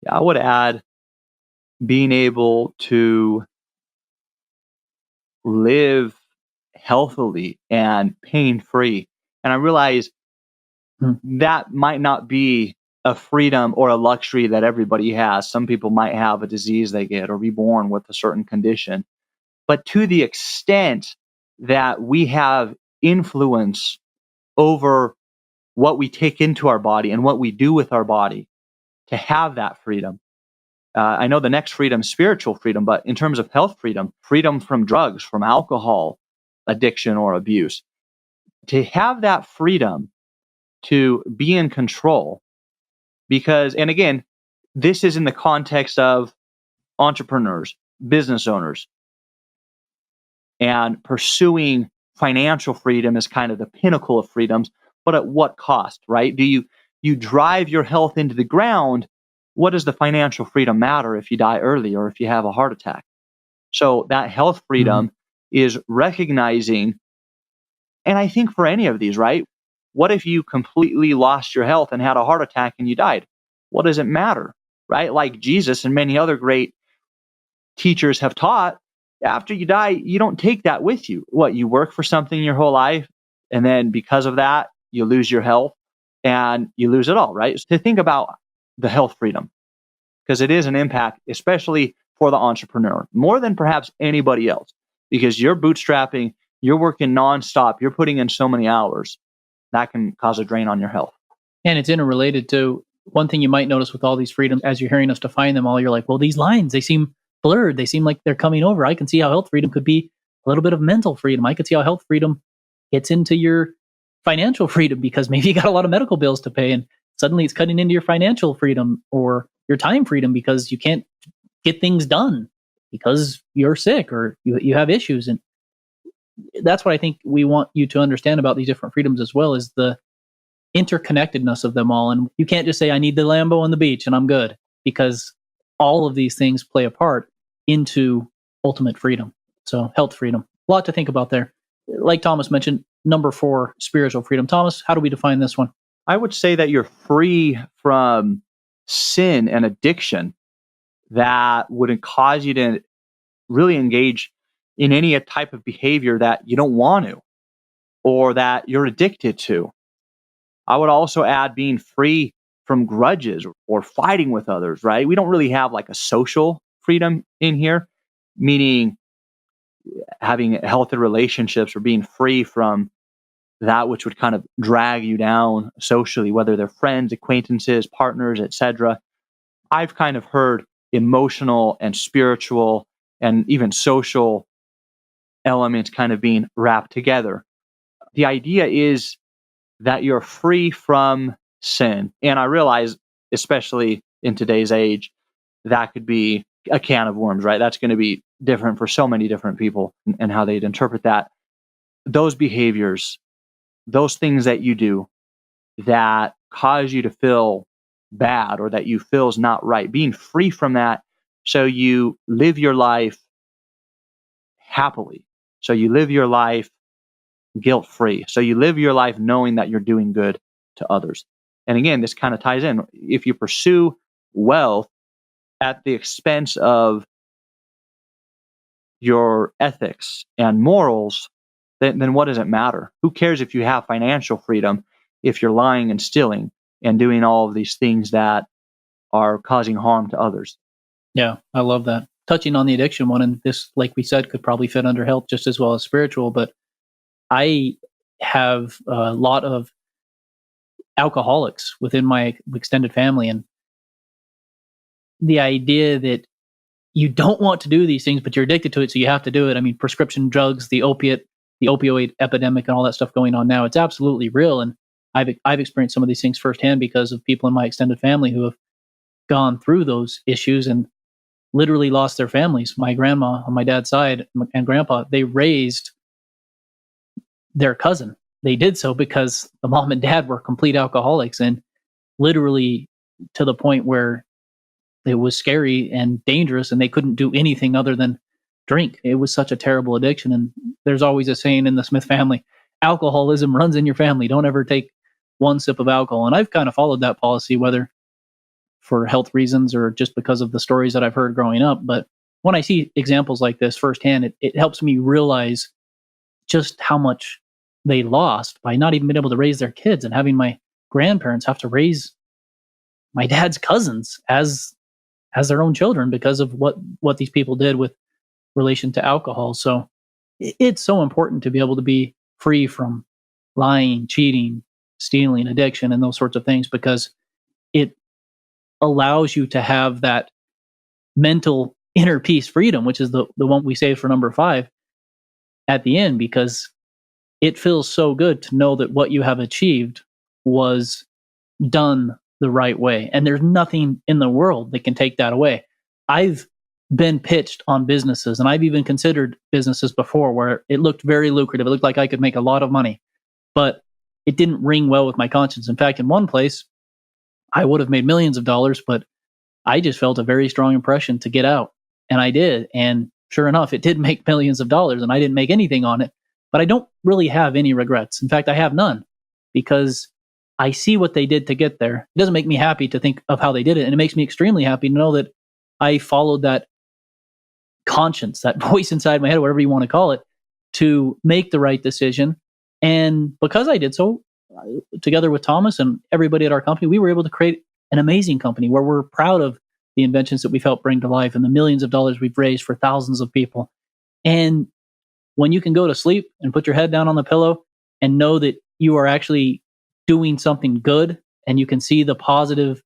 Yeah, I would add being able to live healthily and pain-free. And I realize that might not be a freedom or a luxury that everybody has. Some people might have a disease they get or be born with a certain condition. But to the extent that we have influence over what we take into our body and what we do with our body, to have that freedom. I know the next freedom is spiritual freedom, but in terms of health freedom, freedom from drugs, from alcohol addiction or abuse, to have that freedom to be in control. Because, and again, this is in the context of entrepreneurs, business owners, and pursuing financial freedom is kind of the pinnacle of freedoms, but at what cost, right? Do you drive your health into the ground? What does the financial freedom matter if you die early or if you have a heart attack? So that health freedom is recognizing, and I think for any of these, right? What if you completely lost your health and had a heart attack and you died? What does it matter, right? Like Jesus and many other great teachers have taught, after you die, you don't take that with you. What, you work for something your whole life, and then because of that, you lose your health and you lose it all, right? So to think about the health freedom, because it is an impact, especially for the entrepreneur, more than perhaps anybody else, because you're bootstrapping, you're working nonstop, you're putting in so many hours, that can cause a drain on your health. And it's interrelated to one thing you might notice with all these freedoms, as you're hearing us define them all, you're like, well, these lines, they seem blurred. They seem like they're coming over. I can see how health freedom could be a little bit of mental freedom. I could see how health freedom gets into your financial freedom, because maybe you got a lot of medical bills to pay and suddenly it's cutting into your financial freedom or your time freedom because you can't get things done because you're sick or you have issues. And that's what I think we want you to understand about these different freedoms as well, is the interconnectedness of them all. And you can't just say, I need the Lambo on the beach and I'm good, because all of these things play a part into ultimate freedom. So health freedom, a lot to think about there. Like Thomas mentioned, number 4, spiritual freedom. Thomas, how do we define this one? I would say that you're free from sin and addiction that would cause you to really engage in any type of behavior that you don't want to or that you're addicted to. I would also add being free from grudges or fighting with others, right? We don't really have like a social freedom in here, meaning having healthy relationships or being free from that which would kind of drag you down socially, whether they're friends, acquaintances, partners, etc. I've kind of heard emotional and spiritual and even social elements kind of being wrapped together. The idea is that you're free from sin. And I realize, especially in today's age, that could be a can of worms, right? That's going to be different for so many different people and how they'd interpret that. Those behaviors, those things that you do that cause you to feel bad or that you feel is not right, being free from that so you live your life happily. So you live your life guilt-free. So you live your life knowing that you're doing good to others. And again, this kind of ties in. If you pursue wealth at the expense of your ethics and morals, then what does it matter? Who cares if you have financial freedom if you're lying and stealing and doing all of these things that are causing harm to others? Yeah, I love that. Touching on the addiction one, and this, like we said, could probably fit under health just as well as spiritual, but I have a lot of alcoholics within my extended family, and the idea that you don't want to do these things, but you're addicted to it, so you have to do it. I mean, prescription drugs, the opioid epidemic, and all that stuff going on now, it's absolutely real. And I've experienced some of these things firsthand because of people in my extended family who have gone through those issues and literally lost their families. My grandma on my dad's side and grandpa, they raised their cousin. They did so because the mom and dad were complete alcoholics, and literally to the point where it was scary and dangerous and they couldn't do anything other than drink. It was such a terrible addiction. And there's always a saying in the Smith family, alcoholism runs in your family. Don't ever take one sip of alcohol. And I've kind of followed that policy, whether for health reasons or just because of the stories that I've heard growing up. But when I see examples like this firsthand, it helps me realize just how much they lost by not even being able to raise their kids and having my grandparents have to raise my dad's cousins as their own children because of what these people did with relation to alcohol. So it's so important to be able to be free from lying, cheating, stealing, addiction, and those sorts of things, because it allows you to have that mental inner peace freedom, which is the one we save for number 5 at the end, because it feels so good to know that what you have achieved was done the right way. And there's nothing in the world that can take that away. I've been pitched on businesses, and I've even considered businesses before where it looked very lucrative. It looked like I could make a lot of money, but it didn't ring well with my conscience. In fact, in one place, I would have made millions of dollars, but I just felt a very strong impression to get out. And I did. And sure enough, it did make millions of dollars, and I didn't make anything on it. But I don't really have any regrets. In fact, I have none, because I see what they did to get there. It doesn't make me happy to think of how they did it. And it makes me extremely happy to know that I followed that conscience, that voice inside my head, whatever you want to call it, to make the right decision. And because I did so, together with Thomas and everybody at our company, we were able to create an amazing company where we're proud of the inventions that we've helped bring to life and the millions of dollars we've raised for thousands of people. And when you can go to sleep and put your head down on the pillow and know that you are actually doing something good, and you can see the positive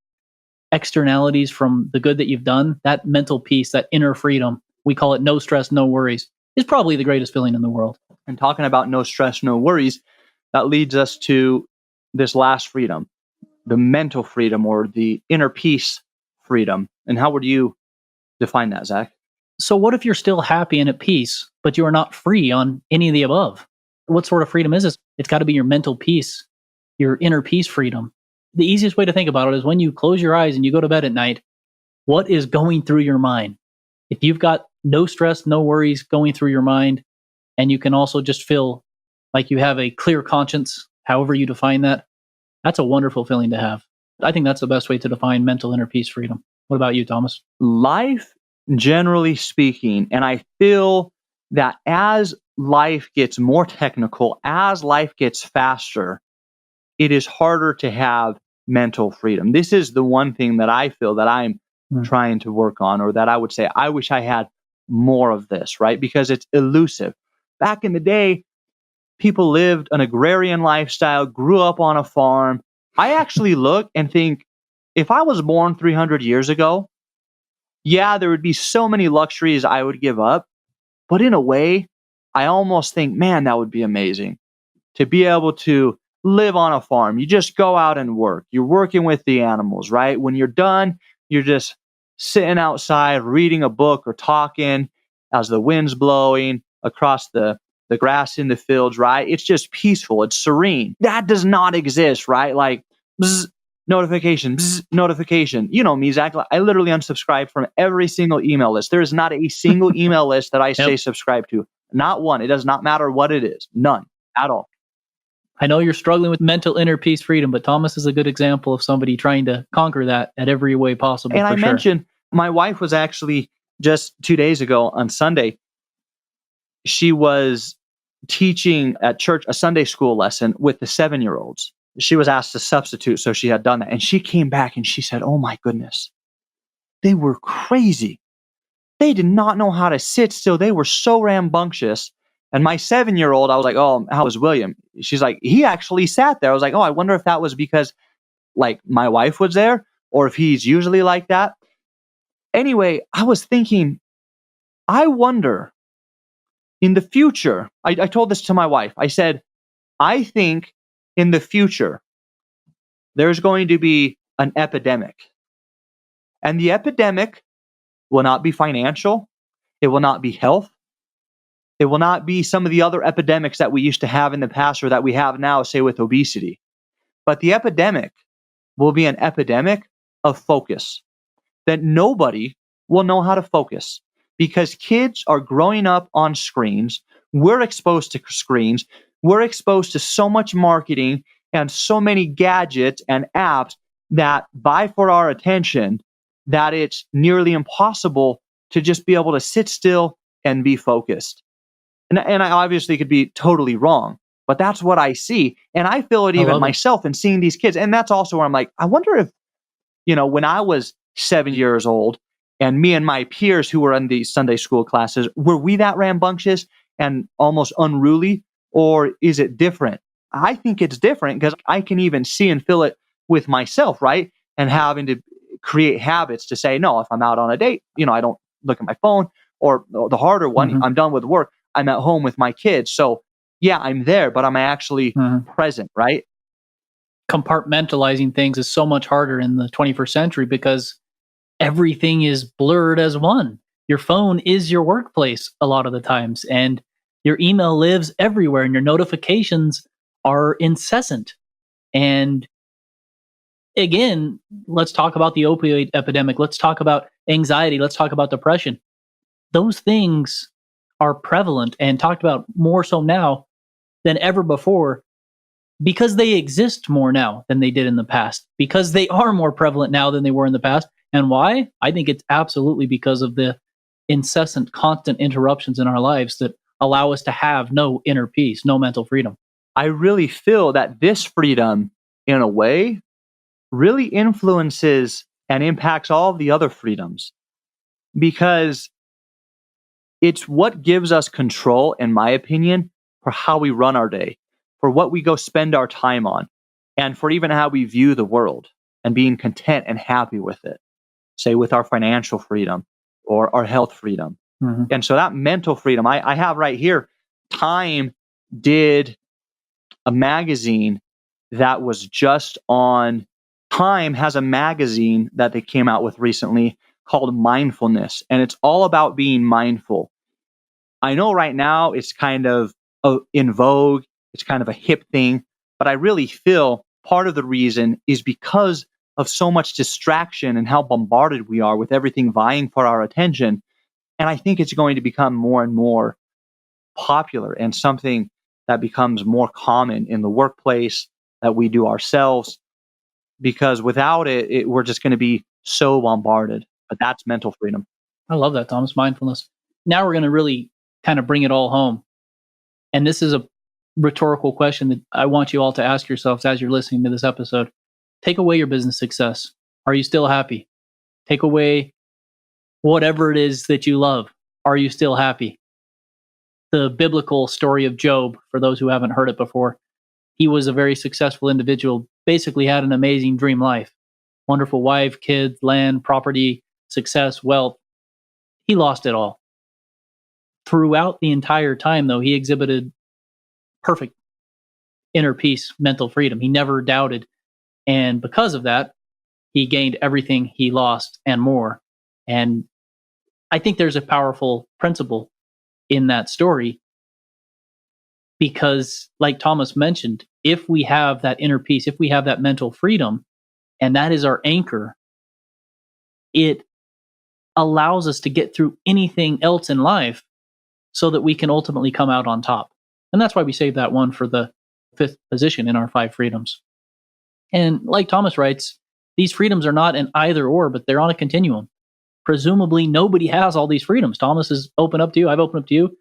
externalities from the good that you've done, that mental peace, that inner freedom, we call it no stress, no worries, is probably the greatest feeling in the world. And talking about no stress, no worries, that leads us to this last freedom, the mental freedom, or the inner peace freedom. And how would you define that, Zach? So what if you're still happy and at peace, but you are not free on any of the above? What sort of freedom is this? It's got to be your mental peace, your inner peace freedom. The easiest way to think about it is when you close your eyes and you go to bed at night, what is going through your mind? If you've got no stress, no worries going through your mind, and you can also just feel like you have a clear conscience, however you define that, that's a wonderful feeling to have. I think that's the best way to define mental inner peace freedom. What about you, Thomas? Life, generally speaking, and I feel that as life gets more technical, as life gets faster, it is harder to have mental freedom. This is the one thing that I feel that I'm trying to work on, or that I would say, I wish I had more of this, right? Because it's elusive. Back in the day, people lived an agrarian lifestyle, grew up on a farm. I actually look and think, if I was born 300 years ago, yeah, there would be so many luxuries I would give up. But in a way, I almost think, man, that would be amazing to be able to live on a farm. You just go out and work. You're working with the animals, right? When you're done, you're just sitting outside reading a book or talking as the wind's blowing across the grass in the fields, right? It's just peaceful. It's serene. That does not exist, right? Like, bzz, notification, bzz, notification. You know me, Zach. I literally unsubscribe from every single email list. There is not a single email list that I say subscribe to. Not one. It does not matter what it is. None at all. I know you're struggling with mental inner peace freedom, but Thomas is a good example of somebody trying to conquer that at every way possible. And I mentioned my wife was actually just 2 days ago on Sunday. She was teaching at church a Sunday school lesson with the 7-year-olds. She was asked to substitute, so she had done that. And she came back and she said, oh my goodness, they were crazy. They did not know how to sit still. They were so rambunctious. And my 7-year-old, I was like, oh, how was William? She's like, he actually sat there. I was like, oh, I wonder if that was because like my wife was there, or if he's usually like that. Anyway, I was thinking, I wonder in the future, I told this to my wife. I said, I think in the future, there's going to be an epidemic. And the epidemic will not be financial. It will not be health. It will not be some of the other epidemics that we used to have in the past, or that we have now, say with obesity. But the epidemic will be an epidemic of focus, that nobody will know how to focus, because kids are growing up on screens. We're exposed to screens. We're exposed to so much marketing and so many gadgets and apps that vie for our attention that it's nearly impossible to just be able to sit still and be focused. And I obviously could be totally wrong, but that's what I see. And I feel it even myself in seeing these kids. And that's also where I'm like, I wonder if, when I was 7 years old and me and my peers who were in these Sunday school classes, were we that rambunctious and almost unruly, or is it different? I think it's different, because I can even see and feel it with myself, right? And having to create habits to say, no, if I'm out on a date, I don't look at my phone, or the harder one, I'm done with work, I'm at home with my kids. So yeah, I'm there, but am I actually present, right? compartmentalizing things is so much harder in the 21st century because everything is blurred as one. Your phone is your workplace a lot of the times, and your email lives everywhere, and your notifications are incessant. And again, let's talk about the opioid epidemic. Let's talk about anxiety. Let's talk about depression. Those things are prevalent and talked about more so now than ever before because they exist more now than they did in the past, because they are more prevalent now than they were in the past. And why? I think it's absolutely because of the incessant, constant interruptions in our lives that allow us to have no inner peace, no mental freedom. I really feel that this freedom, in a way, really influences and impacts all of the other freedoms because it's what gives us control, in my opinion, for how we run our day, for what we go spend our time on, and for even how we view the world and being content and happy with it, say with our financial freedom or our health freedom. Mm-hmm. And so that mental freedom, I have right here, Time did a magazine that was just on. Time has a magazine that they came out with recently called Mindfulness, and it's all about being mindful. I know right now it's kind of in vogue, it's kind of a hip thing, but I really feel part of the reason is because of so much distraction and how bombarded we are with everything vying for our attention. And I think it's going to become more and more popular and something that becomes more common in the workplace that we do ourselves, because without it, we're just going to be so bombarded. But that's mental freedom. I love that, Thomas. Mindfulness. Now we're going to really kind of bring it all home. And this is a rhetorical question that I want you all to ask yourselves as you're listening to this episode. Take away your business success. Are you still happy? Take away whatever it is that you love. Are you still happy? The biblical story of Job, for those who haven't heard it before, he was a very successful individual, basically had an amazing dream life. Wonderful wife, kids, land, property, success, wealth. He lost it all. Throughout the entire time, though, he exhibited perfect inner peace, mental freedom. He never doubted. And because of that, he gained everything he lost and more. And I think there's a powerful principle in that story because, like Thomas mentioned, if we have that inner peace, if we have that mental freedom, and that is our anchor, it allows us to get through anything else in life so that we can ultimately come out on top. And that's why we saved that one for the 5th position in our 5 freedoms. And like Thomas writes, these freedoms are not an either or, but they're on a continuum. Presumably, nobody has all these freedoms. Thomas has opened up to you. I've opened up to you.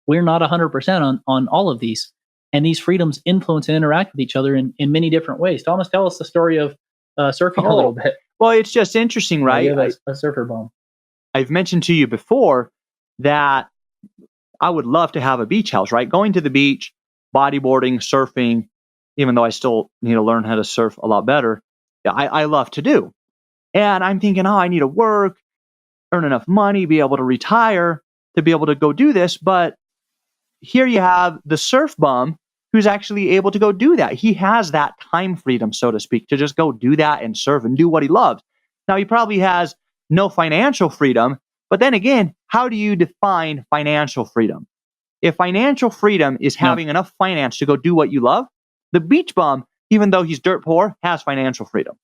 We're not 100% on all of these. And these freedoms influence and interact with each other in many different ways. Thomas, tell us the story of surfing a little bit. Well, it's just interesting, right? You have a surfer bomb. I've mentioned to you before that I would love to have a beach house, right? Going to the beach, bodyboarding, surfing, even though I still need to learn how to surf a lot better, I love to do. And I'm thinking, I need to work, earn enough money, be able to retire to be able to go do this. But here you have the surf bum who's actually able to go do that. He has that time freedom, so to speak, to just go do that and surf and do what he loves. Now, he probably has no financial freedom, but then again, how do you define financial freedom? If financial freedom is having enough finance to go do what you love, the beach bum, even though he's dirt poor, has financial freedom.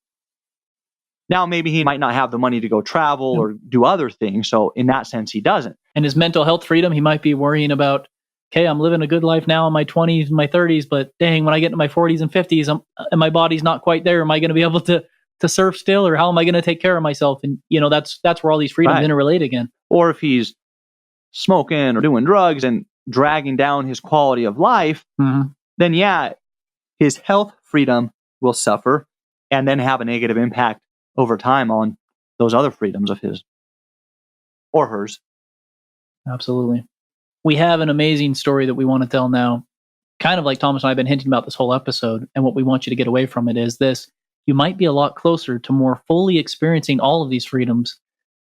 Now, maybe he might not have the money to go travel or do other things. So in that sense, he doesn't. And his mental health freedom, he might be worrying about, okay, I'm living a good life now in my 20s and my 30s, but dang, when I get into my 40s and 50s, and my body's not quite there, am I going to be able to surf still, or how am I going to take care of myself? And, that's where all these freedoms interrelate again. Or if he's smoking or doing drugs and dragging down his quality of life, then his health freedom will suffer and then have a negative impact over time on those other freedoms of his or hers. Absolutely. We have an amazing story that we want to tell now, kind of like Thomas and I have been hinting about this whole episode. And what we want you to get away from it is this: you might be a lot closer to more fully experiencing all of these freedoms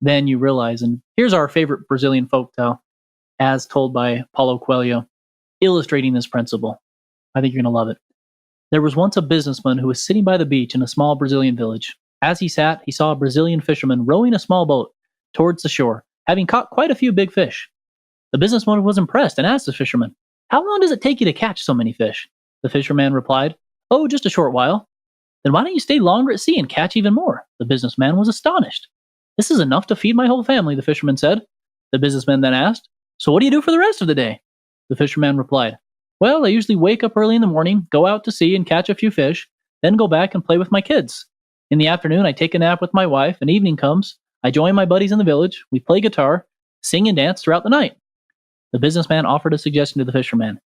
than you realize. And here's our favorite Brazilian folktale, as told by Paulo Coelho, illustrating this principle. I think you're going to love it. There was once a businessman who was sitting by the beach in a small Brazilian village. As he sat, he saw a Brazilian fisherman rowing a small boat towards the shore, having caught quite a few big fish. The businessman was impressed and asked the fisherman, "How long does it take you to catch so many fish?" The fisherman replied, "Oh, just a short while." "Then why don't you stay longer at sea and catch even more?" The businessman was astonished. "This is enough to feed my whole family," the fisherman said. The businessman then asked, "So what do you do for the rest of the day?" The fisherman replied, "Well, I usually wake up early in the morning, go out to sea and catch a few fish, then go back and play with my kids. In the afternoon, I take a nap with my wife, and evening comes, I join my buddies in the village, we play guitar, sing and dance throughout the night." The businessman offered a suggestion to the fisherman.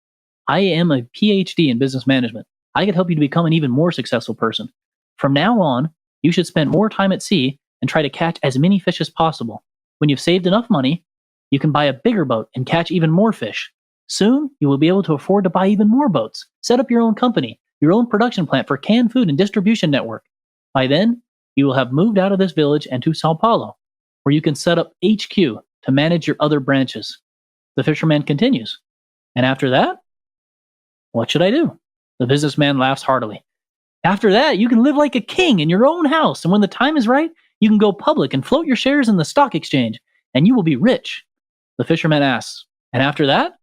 "I am a PhD in business management. I could help you to become an even more successful person. From now on, you should spend more time at sea and try to catch as many fish as possible. When you've saved enough money, you can buy a bigger boat and catch even more fish. Soon, you will be able to afford to buy even more boats, set up your own company, your own production plant for canned food and distribution network. By then, you will have moved out of this village and to Sao Paulo, where you can set up HQ to manage your other branches." The fisherman continues, "And after that, what should I do?" The businessman laughs heartily. "After that, you can live like a king in your own house, and when the time is right, you can go public and float your shares in the stock exchange, and you will be rich." The fisherman asks, "And after that?"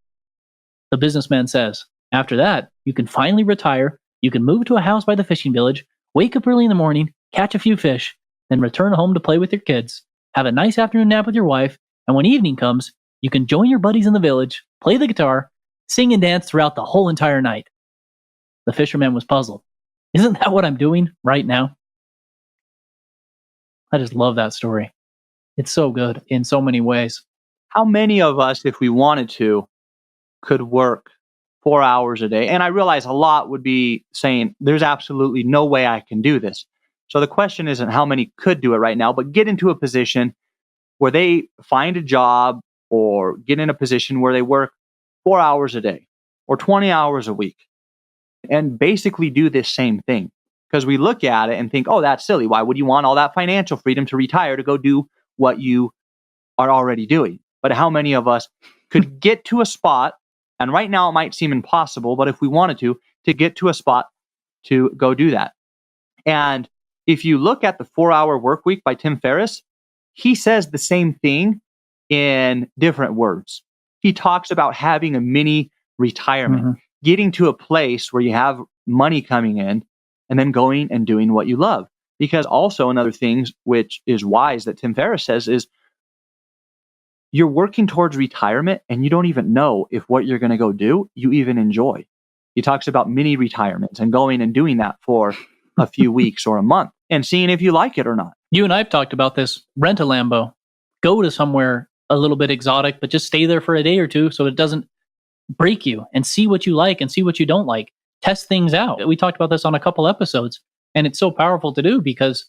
The businessman says, "After that, you can finally retire, you can move to a house by the fishing village, wake up early in the morning, catch a few fish, then return home to play with your kids, have a nice afternoon nap with your wife, and when evening comes, you can join your buddies in the village, play the guitar, sing and dance throughout the whole entire night." The fisherman was puzzled. Isn't that what I'm doing right now? I just love that story. It's so good in so many ways. How many of us, if we wanted to, could work 4 hours a day? And I realize a lot would be saying, there's absolutely no way I can do this. So the question isn't how many could do it right now, but get into a position where they find a job or get in a position where they work 4 hours a day or 20 hours a week and basically do this same thing. Because we look at it and think, oh, that's silly. Why would you want all that financial freedom to retire to go do what you are already doing? But how many of us could get to a spot, and right now it might seem impossible, but if we wanted to get to a spot to go do that. And if you look at the 4-Hour Work Week by Tim Ferriss, he says the same thing in different words. He talks about having a mini retirement, getting to a place where you have money coming in and then going and doing what you love. Because also another thing which is wise that Tim Ferriss says is you're working towards retirement and you don't even know if what you're going to go do, you even enjoy. He talks about mini retirements and going and doing that for a few weeks or a month and seeing if you like it or not. You and I have talked about this. Rent a Lambo. Go to somewhere a little bit exotic, but just stay there for a day or two so it doesn't break you, and see what you like and see what you don't like. Test things out. We talked about this on a couple episodes, and it's so powerful to do because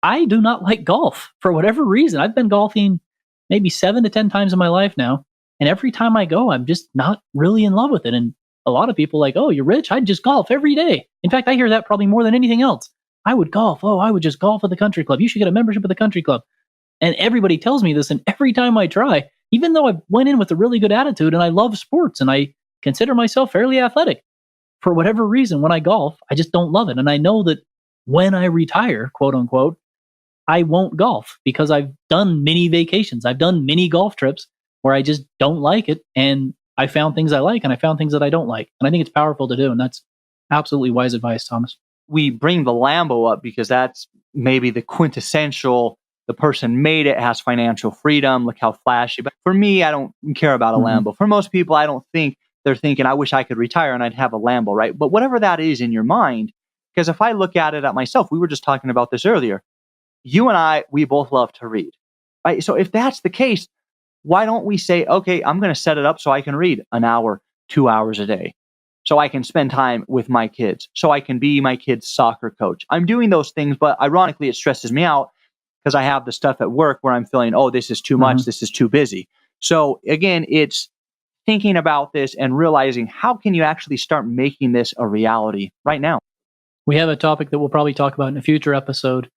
I do not like golf for whatever reason. I've been golfing maybe 7 to 10 times in my life now, and every time I go, I'm just not really in love with it. And a lot of people are like, "Oh, you're rich? I'd just golf every day." In fact, I hear that probably more than anything else. I would golf. "Oh, I would just golf at the country club. You should get a membership at the country club." And everybody tells me this, and every time I try, even though I went in with a really good attitude and I love sports and I consider myself fairly athletic, for whatever reason, when I golf, I just don't love it. And I know that when I retire, quote unquote, I won't golf because I've done many vacations. I've done many golf trips where I just don't like it. And I found things I like and I found things that I don't like. And I think it's powerful to do. And that's absolutely wise advice, Thomas. We bring the Lambo up because that's maybe the quintessential, the person made it, has financial freedom. Look how flashy. But for me, I don't care about a Lambo. For most people, I don't think they're thinking, I wish I could retire and I'd have a Lambo, right? But whatever that is in your mind, because if I look at it at myself, we were just talking about this earlier. You and I, we both love to read, right? So if that's the case, why don't we say, okay, I'm going to set it up so I can read an hour, 2 hours a day, so I can spend time with my kids, so I can be my kid's soccer coach. I'm doing those things, but ironically, it stresses me out because I have the stuff at work where I'm feeling, oh, this is too much, this is too busy. So again, it's thinking about this and realizing how can you actually start making this a reality right now. We have a topic that we'll probably talk about in a future episode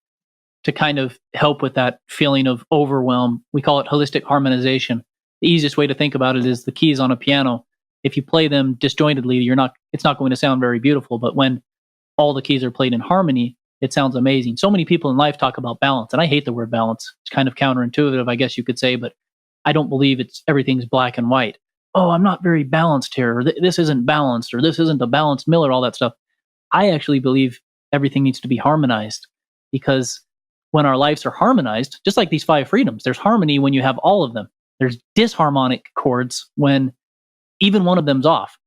to kind of help with that feeling of overwhelm. We call it holistic harmonization. The easiest way to think about it is the keys on a piano. If you play them disjointedly, it's not going to sound very beautiful. But when all the keys are played in harmony, it sounds amazing. So many people in life talk about balance, and I hate the word balance. It's kind of counterintuitive, I guess you could say, but I don't believe everything's black and white. Oh, I'm not very balanced here, or this isn't balanced, or this isn't a balanced meal, or all that stuff. I actually believe everything needs to be harmonized, because when our lives are harmonized, just like these 5 freedoms, there's harmony when you have all of them. There's disharmonic chords when even one of them's off.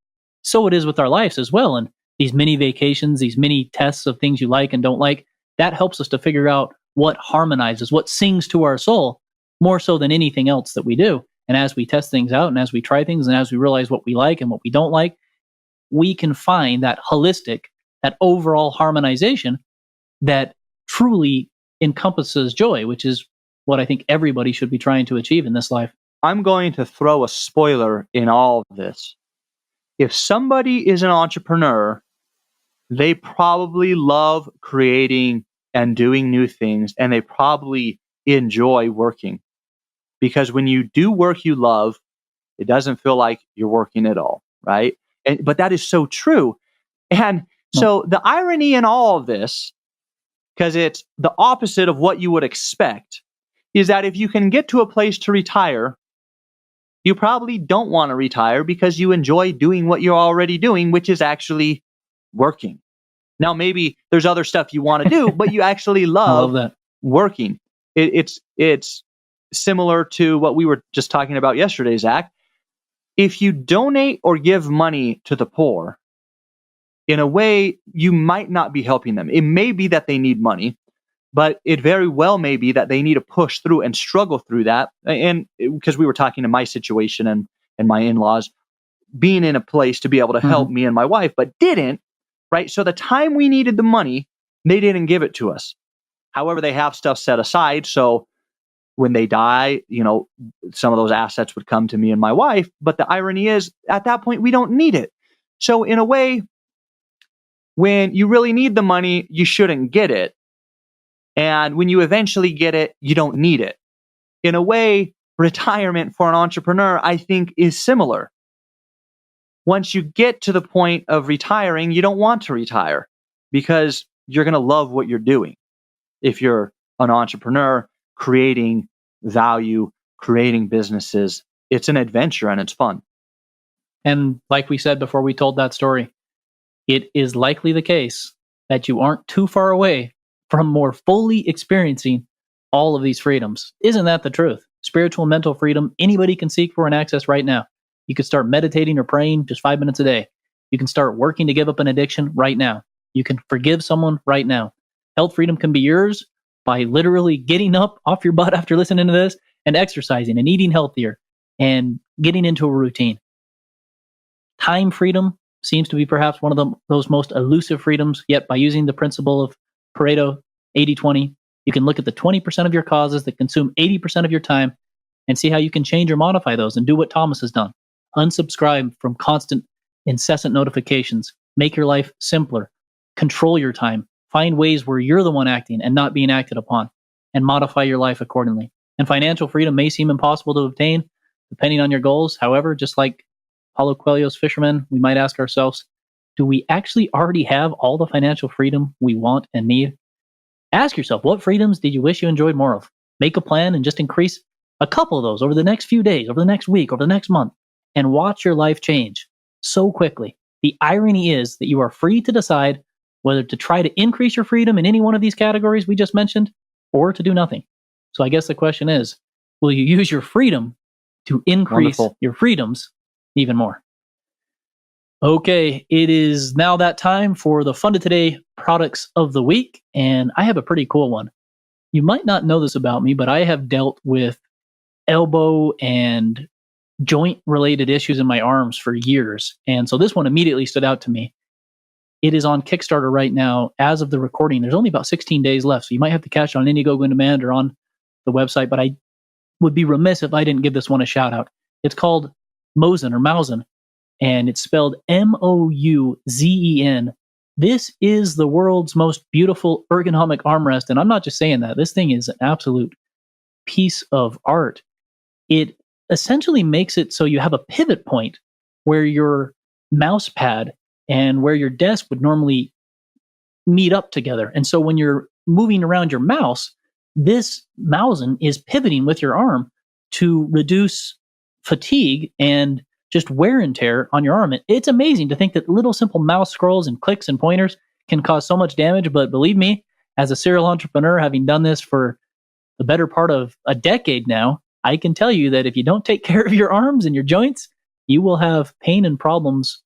So it is with our lives as well. And these mini vacations, these mini tests of things you like and don't like, that helps us to figure out what harmonizes, what sings to our soul more so than anything else that we do. And as we test things out and as we try things and as we realize what we like and what we don't like, we can find that holistic, that overall harmonization that truly encompasses joy, which is what I think everybody should be trying to achieve in this life. I'm going to throw a spoiler in all of this. If somebody is an entrepreneur, they probably love creating and doing new things, and they probably enjoy working. Because when you do work you love, it doesn't feel like you're working at all, right? But that is so true. And so the irony in all of this, because it's the opposite of what you would expect, is that if you can get to a place to retire, you probably don't want to retire because you enjoy doing what you're already doing, which is actually working. Now, maybe there's other stuff you want to do, but you actually love that. Working. It's similar to what we were just talking about yesterday, Zach. If you donate or give money to the poor, in a way, you might not be helping them. It may be that they need money, but it very well may be that they need to push through and struggle through that. And because we were talking to my situation and my in-laws being in a place to be able to help me and my wife, but didn't, right? So the time we needed the money, they didn't give it to us. However, they have stuff set aside. So when they die, some of those assets would come to me and my wife. But the irony is, at that point, we don't need it. So in a way, when you really need the money, you shouldn't get it. And when you eventually get it, you don't need it. In a way, retirement for an entrepreneur, I think, is similar. Once you get to the point of retiring, you don't want to retire because you're going to love what you're doing. If you're an entrepreneur creating value, creating businesses, it's an adventure and it's fun. And like we said before we told that story, it is likely the case that you aren't too far away from more fully experiencing all of these freedoms. Isn't that the truth? Spiritual and mental freedom, anybody can seek for and access right now. You can start meditating or praying just 5 minutes a day. You can start working to give up an addiction right now. You can forgive someone right now. Health freedom can be yours by literally getting up off your butt after listening to this and exercising and eating healthier and getting into a routine. Time freedom seems to be perhaps one of those most elusive freedoms, yet by using the principle of Pareto 80-20, you can look at the 20% of your causes that consume 80% of your time and see how you can change or modify those and do what Thomas has done. Unsubscribe from constant, incessant notifications. Make your life simpler. Control your time. Find ways where you're the one acting and not being acted upon, and modify your life accordingly. And financial freedom may seem impossible to obtain depending on your goals. However, just like Paulo Coelho's fishermen, we might ask ourselves, do we actually already have all the financial freedom we want and need? Ask yourself, what freedoms did you wish you enjoyed more of? Make a plan and just increase a couple of those over the next few days, over the next week, over the next month, and watch your life change so quickly. The irony is that you are free to decide whether to try to increase your freedom in any one of these categories we just mentioned, or to do nothing. So I guess the question is, will you use your freedom to increase your freedoms even more? Okay, it is now that time for the Funded Today Products of the Week, and I have a pretty cool one. You might not know this about me, but I have dealt with elbow and joint-related issues in my arms for years, and so this one immediately stood out to me. It is on Kickstarter right now. As of the recording, there's only about 16 days left, so you might have to catch it on Indiegogo on demand or on the website, but I would be remiss if I didn't give this one a shout out. It's called Mozen or Mauzen, and it's spelled Mouzen. This is the world's most beautiful ergonomic armrest, and I'm not just saying that. This thing is an absolute piece of art. It essentially makes it so you have a pivot point where your mouse pad and where your desk would normally meet up together. And so when you're moving around your mouse, this mousing is pivoting with your arm to reduce fatigue and just wear and tear on your arm. It's amazing to think that little simple mouse scrolls and clicks and pointers can cause so much damage. But believe me, as a serial entrepreneur, having done this for the better part of a decade now, I can tell you that if you don't take care of your arms and your joints, you will have pain and problems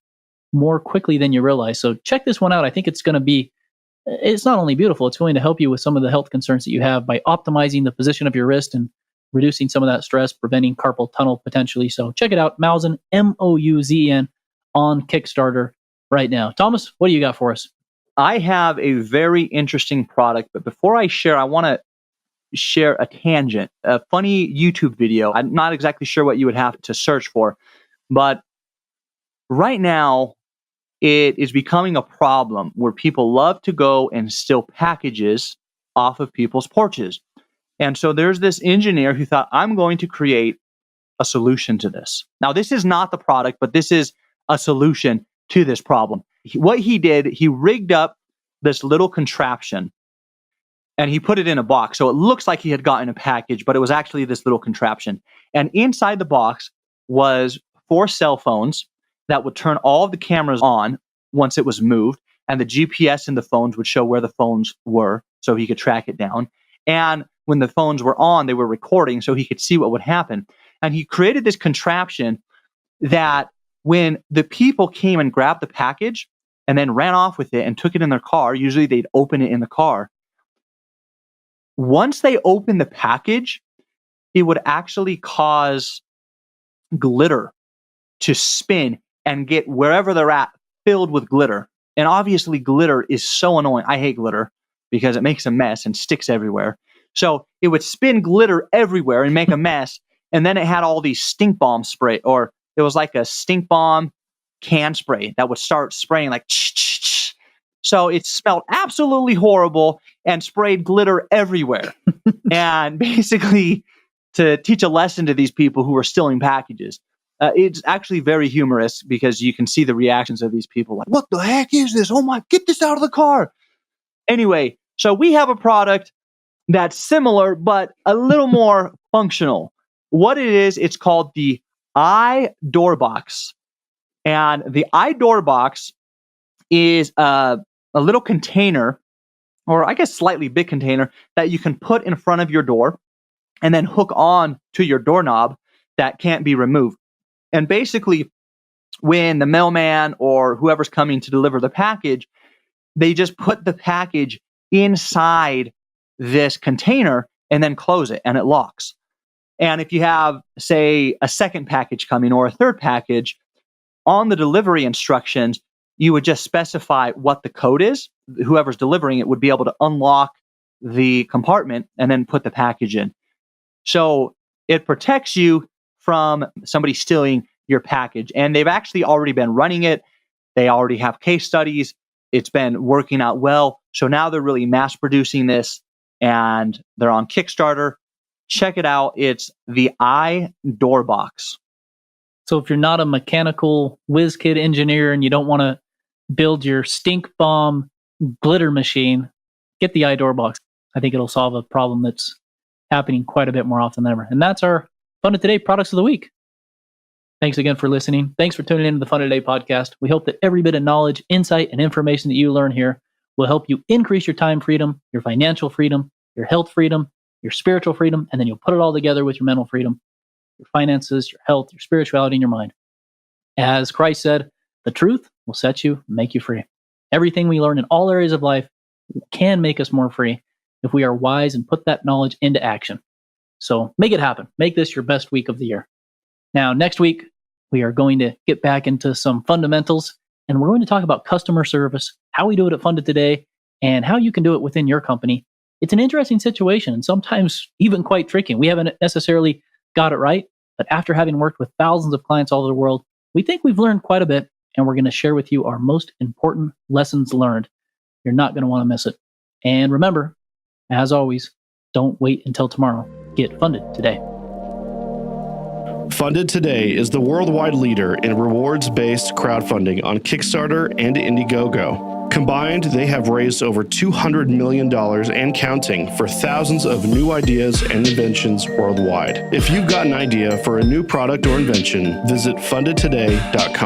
more quickly than you realize. So check this one out. I think it's not only beautiful, it's going to help you with some of the health concerns that you have by optimizing the position of your wrist and reducing some of that stress, preventing carpal tunnel potentially. So check it out, Mouzen, Mouzen, on Kickstarter right now. Thomas, what do you got for us? I have a very interesting product, but before I share, I want to share a tangent, a funny YouTube video. I'm not exactly sure what you would have to search for, but right now it is becoming a problem where people love to go and steal packages off of people's porches. And so there's this engineer who thought, I'm going to create a solution to this. Now, this is not the product, but this is a solution to this problem. What he did, he rigged up this little contraption and he put it in a box. So it looks like he had gotten a package, but it was actually this little contraption. And inside the box was 4 cell phones that would turn all of the cameras on once it was moved. And the GPS in the phones would show where the phones were so he could track it down. And when the phones were on, they were recording so he could see what would happen. And he created this contraption that when the people came and grabbed the package and then ran off with it and took it in their car, usually they'd open it in the car. Once they opened the package, it would actually cause glitter to spin and get wherever they're at filled with glitter. And obviously glitter is so annoying. I hate glitter because it makes a mess and sticks everywhere. So it would spin glitter everywhere and make a mess. And then it had all these stink bomb spray, or it was like a stink bomb can spray that would start spraying like so it smelled absolutely horrible and sprayed glitter everywhere. And basically to teach a lesson to these people who were stealing packages. It's actually very humorous because you can see the reactions of these people like, what the heck is this? Oh my, get this out of the car. Anyway, so we have a product that's similar, but a little more functional. What it is, it's called the iDoor Box. And the iDoor Box is a little container, or I guess slightly big container, that you can put in front of your door and then hook on to your doorknob that can't be removed. And basically, when the mailman or whoever's coming to deliver the package, they just put the package inside this container and then close it, and it locks. And if you have, say, a second package coming or a third package, on the delivery instructions, you would just specify what the code is. Whoever's delivering it would be able to unlock the compartment and then put the package in. So it protects you from somebody stealing your package. And they've actually already been running it. They already have case studies. It's been working out well. So now they're really mass producing this and they're on Kickstarter. Check it out. It's the iDoor Box. So if you're not a mechanical whiz kid engineer and you don't want to build your stink bomb glitter machine, get the iDoor Box. I think it'll solve a problem that's happening quite a bit more often than ever. And that's our Funded Today Products of the Week. Thanks again for listening. Thanks for tuning into the Funded Today podcast. We hope that every bit of knowledge, insight, and information that you learn here will help you increase your time freedom, your financial freedom, your health freedom, your spiritual freedom, and then you'll put it all together with your mental freedom, your finances, your health, your spirituality, and your mind. As Christ said, the truth will set you, make you free. Everything we learn in all areas of life can make us more free if we are wise and put that knowledge into action. So make it happen. Make this your best week of the year. Now, next week, we are going to get back into some fundamentals, and we're going to talk about customer service, how we do it at Funded Today, and how you can do it within your company. It's an interesting situation and sometimes even quite tricky. We haven't necessarily got it right, but after having worked with thousands of clients all over the world, we think we've learned quite a bit, and we're going to share with you our most important lessons learned. You're not going to want to miss it. And remember, as always, don't wait until tomorrow. Get funded today. Funded Today is the worldwide leader in rewards-based crowdfunding on Kickstarter and Indiegogo. Combined, they have raised over $200 million and counting for thousands of new ideas and inventions worldwide. If you've got an idea for a new product or invention, visit fundedtoday.com.